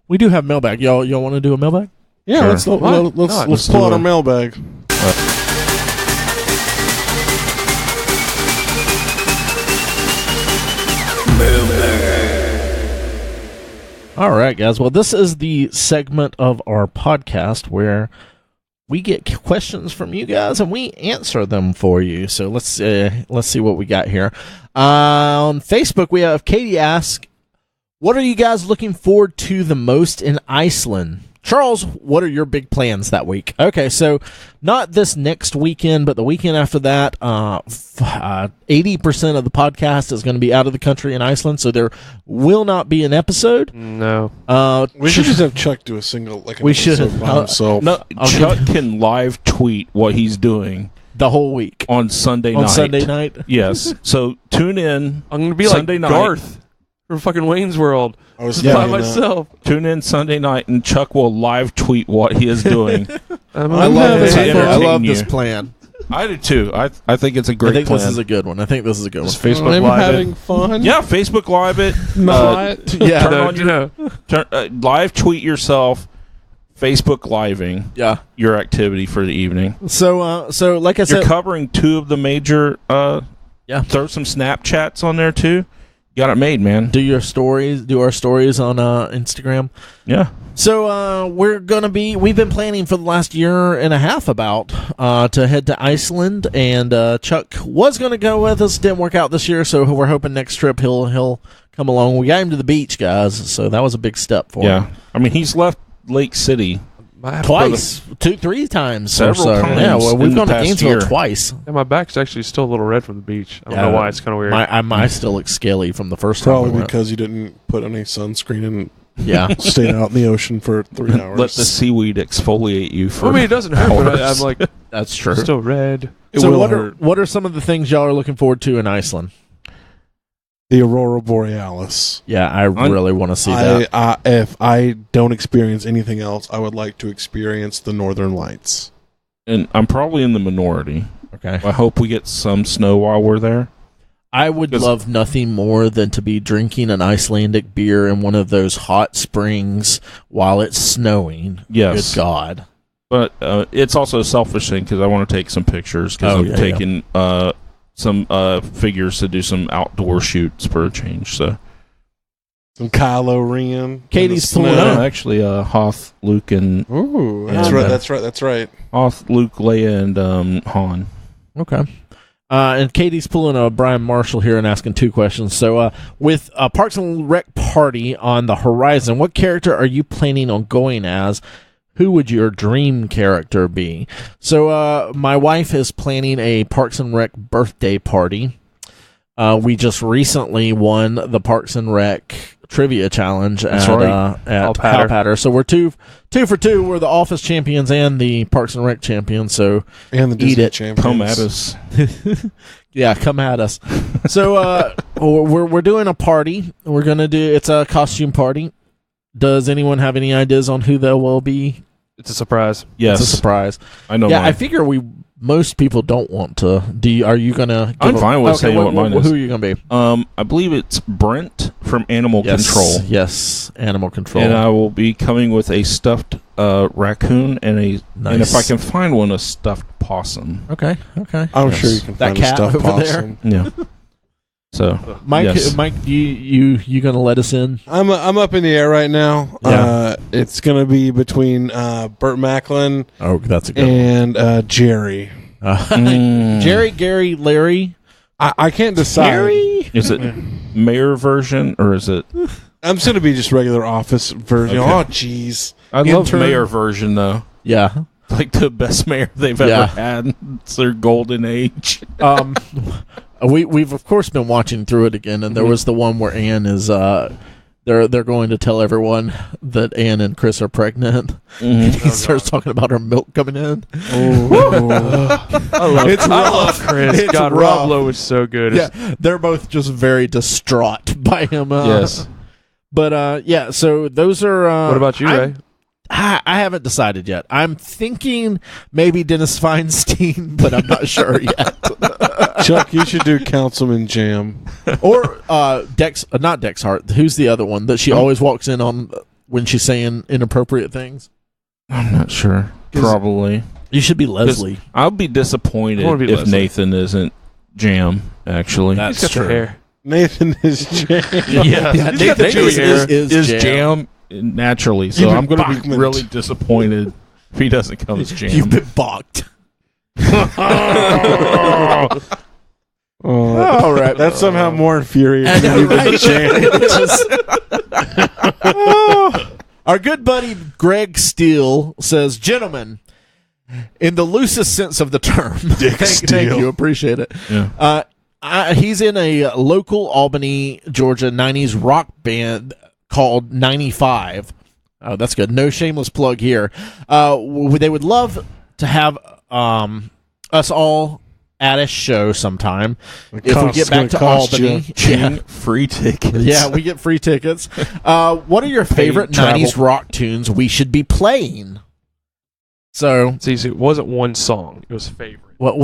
We do have mailbag. Y'all want to do a mailbag? Yeah, sure. let's pull out our mailbag. All right, guys. Well, this is the segment of our podcast where we get questions from you guys and we answer them for you. So let's see what we got here. On Facebook, we have Katie ask, what are you guys looking forward to the most in Iceland? Charles, what are your big plans that week? Okay, so not this next weekend, but the weekend after that, 80% of the podcast is going to be out of the country in Iceland, so there will not be an episode. No. We should just have Chuck do a single, we should. Chuck can live tweet what he's doing the whole week on Sunday night. On Sunday night? Yes. So tune in. I'm going to be Sunday like night. Garth from fucking Wayne's World. I was by myself. Tune in Sunday night, and Chuck will live tweet what he is doing. I love this plan. I do too. I think it's a great plan. This is a good one. Facebook I'm Live having fun. Yeah, Facebook Live it. Turn on live tweet yourself. Facebook living. Yeah, your activity for the evening. So like I said, you're covering 2 of the major. Throw some Snapchats on there too. Got it made, man. Do our stories on Instagram. Yeah. So we've been planning for the last year and a half about to head to Iceland, and Chuck was going to go with us. Didn't work out this year, so we're hoping next trip he'll come along. We got him to the beach, guys, so that was a big step for him. Yeah. I mean, he's left Lake City twice, 2-3 times, several times. Yeah, well, we've gone to Gainesville year. twice. And my back's actually still a little red from the beach. I don't know why. It's kind of weird. I still look scaly from the first time. Probably because you didn't put any sunscreen and stayed out in the ocean for 3 hours. Let the seaweed exfoliate you for. I mean, it doesn't hurt, but I'm like, that's true. Still red. So what are some of the things y'all are looking forward to in Iceland? The Aurora Borealis. Yeah, I really want to see that. If I don't experience anything else, I would like to experience the Northern Lights. And I'm probably in the minority. Okay. I hope we get some snow while we're there. I would love nothing more than to be drinking an Icelandic beer in one of those hot springs while it's snowing. Yes. Good God. But it's also a selfish thing because I want to take some pictures because I'm taking some figures to do some outdoor shoots for a change. So Some Kylo Ren. Katie's pulling no, actually, Hoth, Luke, and Ooh, that's right. Hoth, Luke, Leia, and Han. Okay. And Katie's pulling a Brian Marshall here and asking 2 questions. So, with a Parks and Rec party on the horizon, what character are you planning on going as? Who would your dream character be? So, my wife is planning a Parks and Rec birthday party. We just recently won the Parks and Rec trivia challenge at Halpatter. So we're two for two. We're the office champions and the Parks and Rec champions. So and the Disney champions. Come at us. Yeah, come at us. So we're doing a party. It's a costume party. Does anyone have any ideas on who that will be? It's a surprise. Yes, it's a surprise. I know. Yeah, mine. I figure most people don't want to. Are you gonna? I'm fine with saying what mine is. Who are you gonna be? I believe it's Brent from Animal Control. Yes, Animal Control. And I will be coming with a stuffed raccoon and and if I can find one, a stuffed possum. Okay. I'm sure you can That find cat a stuffed over possum. there. Yeah. So, Mike, yes. Mike, you gonna let us in? I'm up in the air right now. Yeah. It's gonna be between Burt Macklin Oh, that's a good one. and Jerry. Jerry, Gary, Larry. I can't decide. Gary? Is it mayor version or is it? I'm just gonna be just regular office version. Okay. Oh, jeez. I love Intern. mayor version though. Yeah. Like the best mayor they've ever had. It's their golden age. We've of course been watching through it again, and there was the one where Anne is they're going to tell everyone that Anne and Chris are pregnant. And he starts talking about her milk coming in. I love Chris. It's God, rough. Rob Lowe is so good. Yeah, they're both just very distraught by him. Yes. But yeah, so those are. What about you, Ray? I haven't decided yet. I'm thinking maybe Dennis Feinstein, but I'm not sure yet. Chuck, you should do Councilman Jam. Or not Dex Hart. Who's the other one that she always walks in on when she's saying inappropriate things? I'm not sure. Probably. You should be Leslie. I'll be disappointed I wanna be if Leslie. Nathan isn't Jam, actually. That's He's got the true. hair. Nathan is Jam. Yeah, Nathan is Jam naturally, so I'm going to be Bachman. really disappointed if he doesn't come as Jam. You've been balked. All right. That's somehow more infuriating than even Jam. Our good buddy Greg Steele says, "Gentlemen, in the loosest sense of the term, thank you, appreciate it. Yeah. He's in a local Albany, Georgia '90s rock band called 95. Oh, that's good. No shameless plug here. They would love to have us all at a show sometime if we get back to Albany. Yeah. Free tickets. Yeah, we get free tickets. What are your favorite travel. 90s rock tunes we should be playing? So It's easy. It wasn't one song. It was favorite. what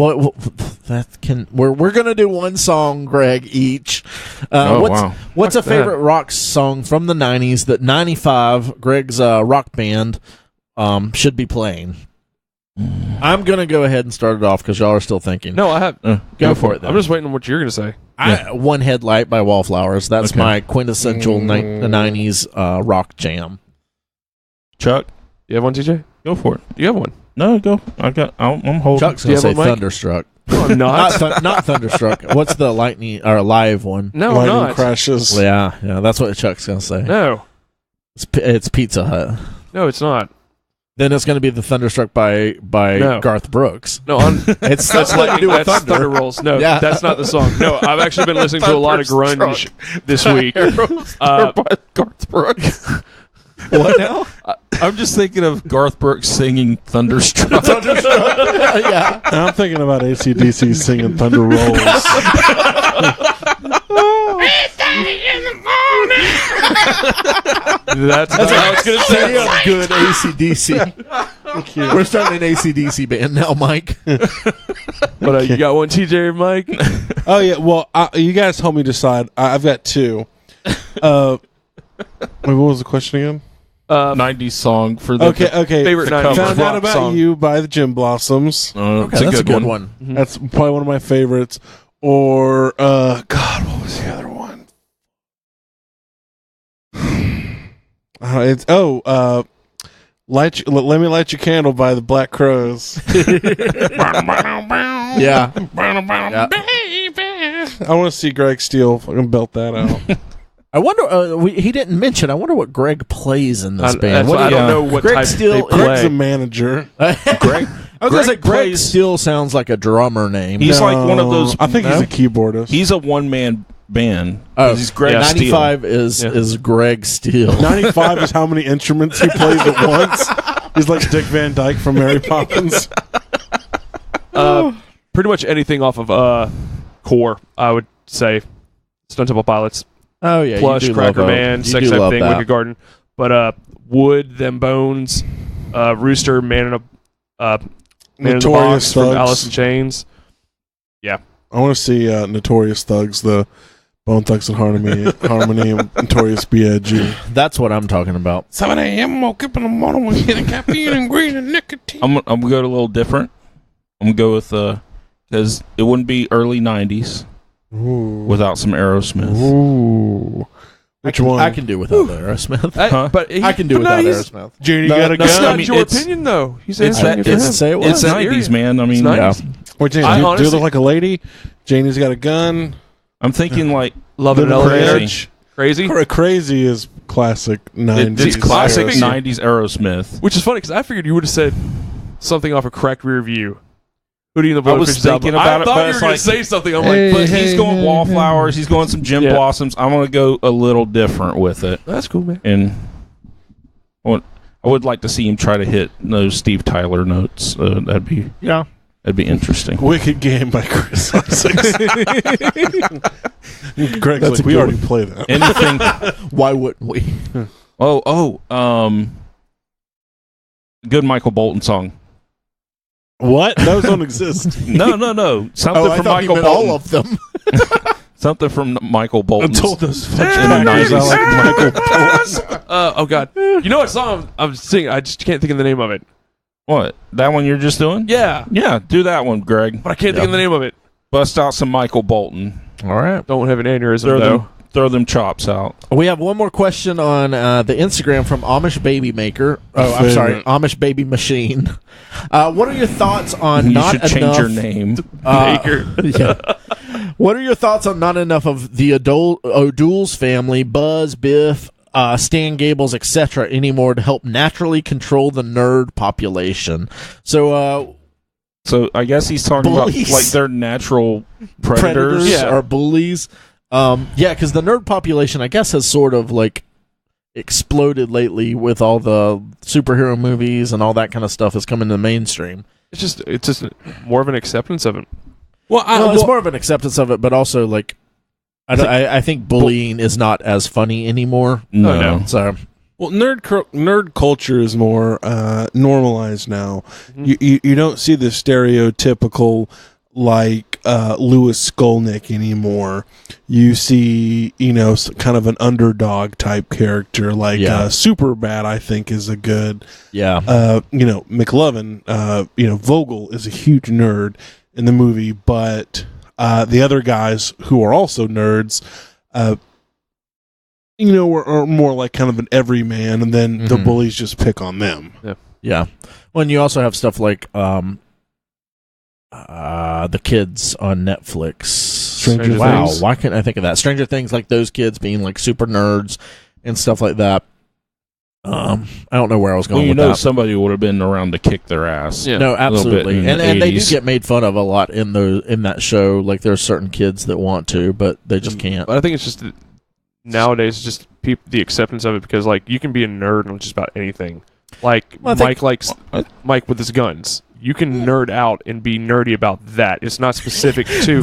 we're gonna do one song, Greg, each. Wow. What's a Fuck favorite rock song from the 90s that 95 Greg's rock band should be playing? I'm gonna go ahead and start it off because y'all are still thinking. No, I have. Go for it. Then. I'm just waiting on what you're going to say. One Headlight by Wallflowers. That's Okay. my quintessential 90s rock jam. Chuck, you have one, TJ? Go for it. You have one. No, go. I'm holding. Chuck's Do you gonna say have one, Mike? Thunderstruck. No, I'm not. Not Thunderstruck. What's the lightning or live one? No, I'm Lightning not. crashes. Yeah, that's what Chuck's gonna say. No. It's Pizza Hut. No, it's not. Then it's gonna be the Thunderstruck by No. Garth Brooks. No, It's that's something to do with that's thunder. Rolls. No, Yeah. that's not the song. No, I've actually been listening to a lot of grunge this week. Garth Brooks. What now? I'm just thinking of Garth Brooks singing Thunderstruck. Yeah. I'm thinking about AC/DC singing Thunder Rolls. That's how I was going to say. Damn good ACDC. We're starting an ACDC band now, Mike. But you got one, TJ or Mike? Oh, yeah. Well, you guys help me decide. I've got two. Wait, what was the question again? 90s song for the Okay. favorite the 90s Found rock Out About song. You by the Gym Blossoms. Okay, it's that's a good one. That's probably one of my favorites. Or God, what was the other one? Let Me Light Your Candle by the Black Crows. Yeah. I want to see Greg Steele fucking belt that out. I wonder. He didn't mention. I wonder what Greg plays in this band. I don't know what Greg type Steele- they Greg's play. a manager. Greg. I was gonna say Greg plays- still sounds like a drummer name. He's like one of those. I think he's a keyboardist. He's a one-man band. Oh, He's Greg yeah. Steele. 95 is Greg Steele. 95 is how many instruments he plays at once. He's like Dick Van Dyke from Mary Poppins. Pretty much anything off of Core, I would say. Stone Temple Pilots, Oh yeah, Plush, you do Cracker love Man, you Sex do Type love Thing, that. Wicked Garden. But Wood, Them Bones, Rooster, Man in the Box Notorious from Thugs. Alice in Chains. I want to see Notorious Thugs, the Bone Thugs and Harmony and Notorious B.I.G. That's what I'm talking about. 7 a.m. woke up in the morning with getting caffeine and green and nicotine. I'm gonna go a little different. I'm gonna go with because it wouldn't be early 90s without some Aerosmith. Ooh. Which one? I can do without Aerosmith. Huh? I can do without Aerosmith. Janie No, got a no, That's gun. not I mean, your it's- opinion, though. He's It's answering that it for didn't him. say it was. It's 90s, man. I mean, It's 90s. Wait, Janie, I do you honestly- look like a lady? Janie's got a gun. I'm thinking like Love it in Little elevator. Crazy. Crazy. Crazy is classic 90s. It's classic Crazy. 90s Aerosmith. Which is funny because I figured you would have said something off a Cracked Rear View. Hootie and the I was Blowfish album. thinking about I it, thought but you it's were going like- to say something. I'm Hey, like, But he's going Wallflowers. He's going some Gem Yeah. Blossoms. I'm going to go a little different with it. that's cool, man. And I would like to see him try to hit those Steve Tyler notes. That'd be interesting. Wicked Game by Chris Sussex. Greg's That's like, a we good already one. played that. Anything? Why wouldn't we? Good Michael Bolton song. What? Those don't exist. No. Something I from thought you Michael meant Bolton. all of them. Something from Michael I Bolton. told those in the factors I 90s. like Michael Bolton. Oh, God. You know what song I'm singing? I just can't think of the name of it. What? That one you're just doing? Yeah, Yeah, do that one, Greg. but I can't think of the name of it. Bust out some Michael Bolton. All right. Don't have an aneurysm, Throw them chops out. We have one more question on the Instagram from Amish Baby Maker. Oh, I'm sorry, Favorite. Amish Baby Machine. What are your thoughts on You not should change enough? your name. Yeah. What are your thoughts on not enough of the O'Doul's family, Buzz, Biff, Stan Gables, etc., anymore to help naturally control the nerd population? So, So I guess he's talking Bullies. about like their natural predators. Yeah. or bullies. Yeah, because the nerd population, I guess, has sort of like exploded lately with all the superhero movies and all that kind of stuff is coming to the mainstream. It's just more of an acceptance of it. Well, It's more of an acceptance of it, but also like I think bullying is not as funny anymore. No. Oh, no. So nerd culture is more normalized now. Mhm. You don't see the stereotypical like Louis Skolnick anymore. You see, kind of an underdog type character like Yeah. Superbad. I think is a good. yeah, McLovin. Vogel is a huge nerd in the movie, but the other guys who are also nerds, are more like kind of an everyman, and then the Mhm. bullies just pick on them. yeah. Well, and you also have stuff like the kids on Netflix. Stranger Wow, Things. why can't I think of that? Stranger Things, like those kids being like super nerds and stuff like that. I don't know where I was going Well, you with know, that. somebody would have been around to kick their ass. Yeah. No, little bit absolutely, in and the they do 80s. get made fun of a lot in that show. Like there are certain kids that want to, but they just can't. But I think it's just that nowadays, it's just the acceptance of it because like you can be a nerd on just about anything. Like Well, I think- Mike likes Mike with his guns. You can nerd out and be nerdy about that. It's not specific to.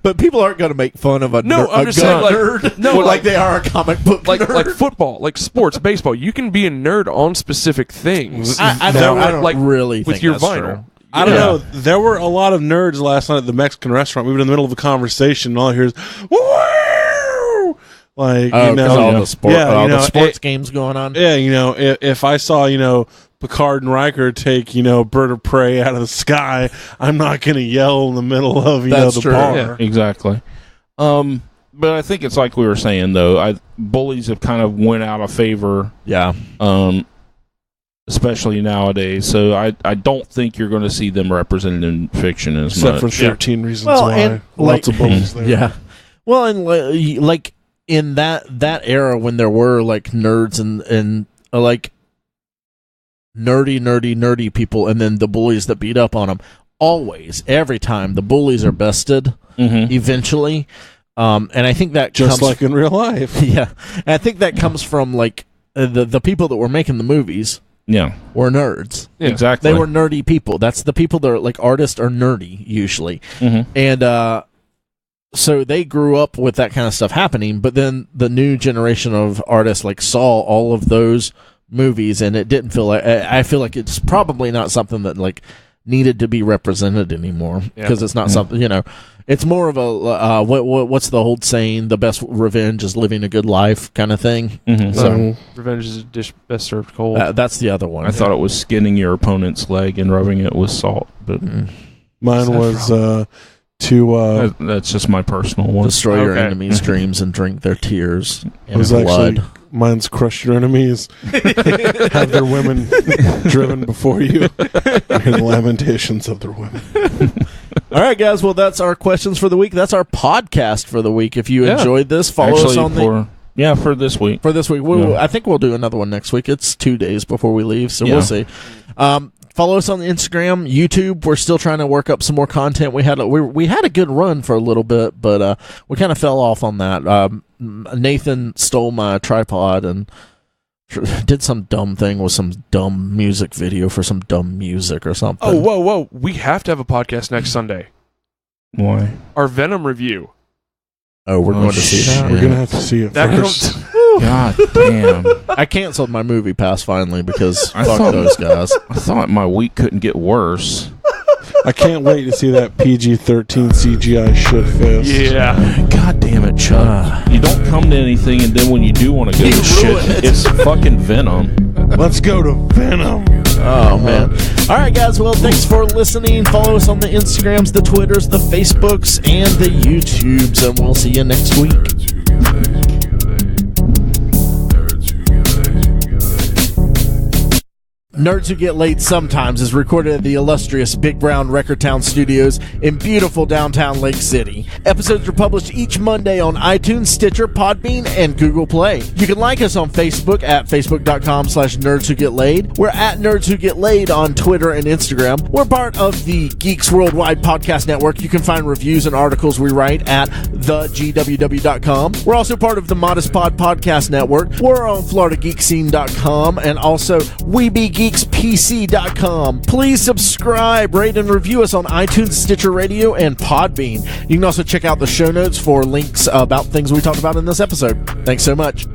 But people aren't going to make fun of a No, I'm a just gun saying, like- nerd. no, like like- they are a comic book like nerd. football, like sports, baseball. You can be a nerd on specific things. I Now, don't like really with think your that's vinyl. true. I don't Yeah. know. There were a lot of nerds last night at the Mexican restaurant. We were in the middle of a conversation, and all I hear is "woo!" Like, Oh, you know, 'cause all the sport, yeah, all you the know, sports games going on. Yeah, you know, if I saw, you know, Picard and Riker take, you know, a bird of prey out of the sky, I'm not going to yell in the middle of, you know, the bar. Yeah, exactly. But I think it's like we were saying, though. Bullies have kind of went out of favor. Yeah. Especially nowadays. So I don't think you're going to see them represented in fiction as Except much. for 13 Reasons Why. And, Lots of bullies there. Yeah. Well, and like in that era when there were like nerds and like nerdy people, and then the bullies that beat up on them. Always, every time, the bullies are bested eventually. And I think that just like in real life. Yeah. And I think that comes from like the people that were making the movies. Yeah. Were nerds. Yeah. Exactly. They were nerdy people. That's the people that are like artists are nerdy usually. And so they grew up with that kind of stuff happening, but then the new generation of artists like saw all of those movies, and it didn't feel like, I feel like it's probably not something that like needed to be represented anymore, because it's not something, you know, it's more of a what's the old saying, the best revenge is living a good life kind of thing. So revenge is a dish best served cold. That's the other one. I thought it was skinning your opponent's leg and rubbing it with salt, but mine was that's just my personal one. Destroy your enemies' dreams and drink their tears and was blood. Actually, mine's crush your enemies. Have their women driven before you. Hear the lamentations of their women. All right, guys. Well, that's our questions for the week. That's our podcast for the week. If you enjoyed this, follow us on for this week. For this week, I think we'll do another one next week. It's 2 days before we leave, so we'll see. Follow us on Instagram, YouTube. We're still trying to work up some more content. We had a good run for a little bit, but we kind of fell off on that. Nathan stole my tripod and did some dumb thing with some dumb music video for some dumb music or something. Oh, whoa. We have to have a podcast next Sunday. Why? Our Venom review. Oh, we're going to see that? We're going to have to see it first. God damn. I canceled my movie pass finally because fuck those guys. I thought my week couldn't get worse. I can't wait to see that PG-13 CGI shit fest. Yeah. God damn it, Chuck. You don't come to anything, and then when you do want to go to shit, it's fucking Venom. Let's go to Venom. Oh, man. All right, guys. Well, thanks for listening. Follow us on the Instagrams, the Twitters, the Facebooks, and the YouTubes, and we'll see you next week. Nerds Who Get Laid Sometimes is recorded at the illustrious Big Brown Record Town Studios in beautiful downtown Lake City. Episodes are published each Monday on iTunes, Stitcher, Podbean, and Google Play. You can like us on Facebook at facebook.com/Nerds Who Get Laid. We're at Nerds Who Get Laid on Twitter and Instagram. We're part of the Geeks World Wide podcast network. You can find reviews and articles we write at thegww.com. We're also part of the Modest Pod podcast network. We're on FloridaGeekscene.com and also WeBeGeeksPC.com. Please subscribe, rate, and review us on iTunes, Stitcher Radio, and Podbean. You can also check out the show notes for links about things we talked about in this episode. Thanks so much.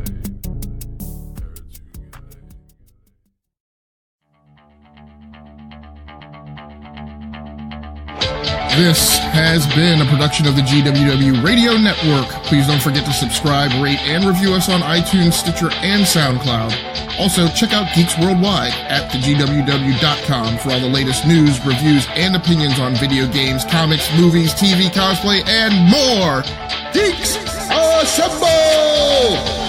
This has been a production of the GWW Radio Network. Please don't forget to subscribe, rate, and review us on iTunes, Stitcher, and SoundCloud. Also, check out Geeks Worldwide at thegww.com for all the latest news, reviews, and opinions on video games, comics, movies, TV, cosplay, and more. Geeks Assemble!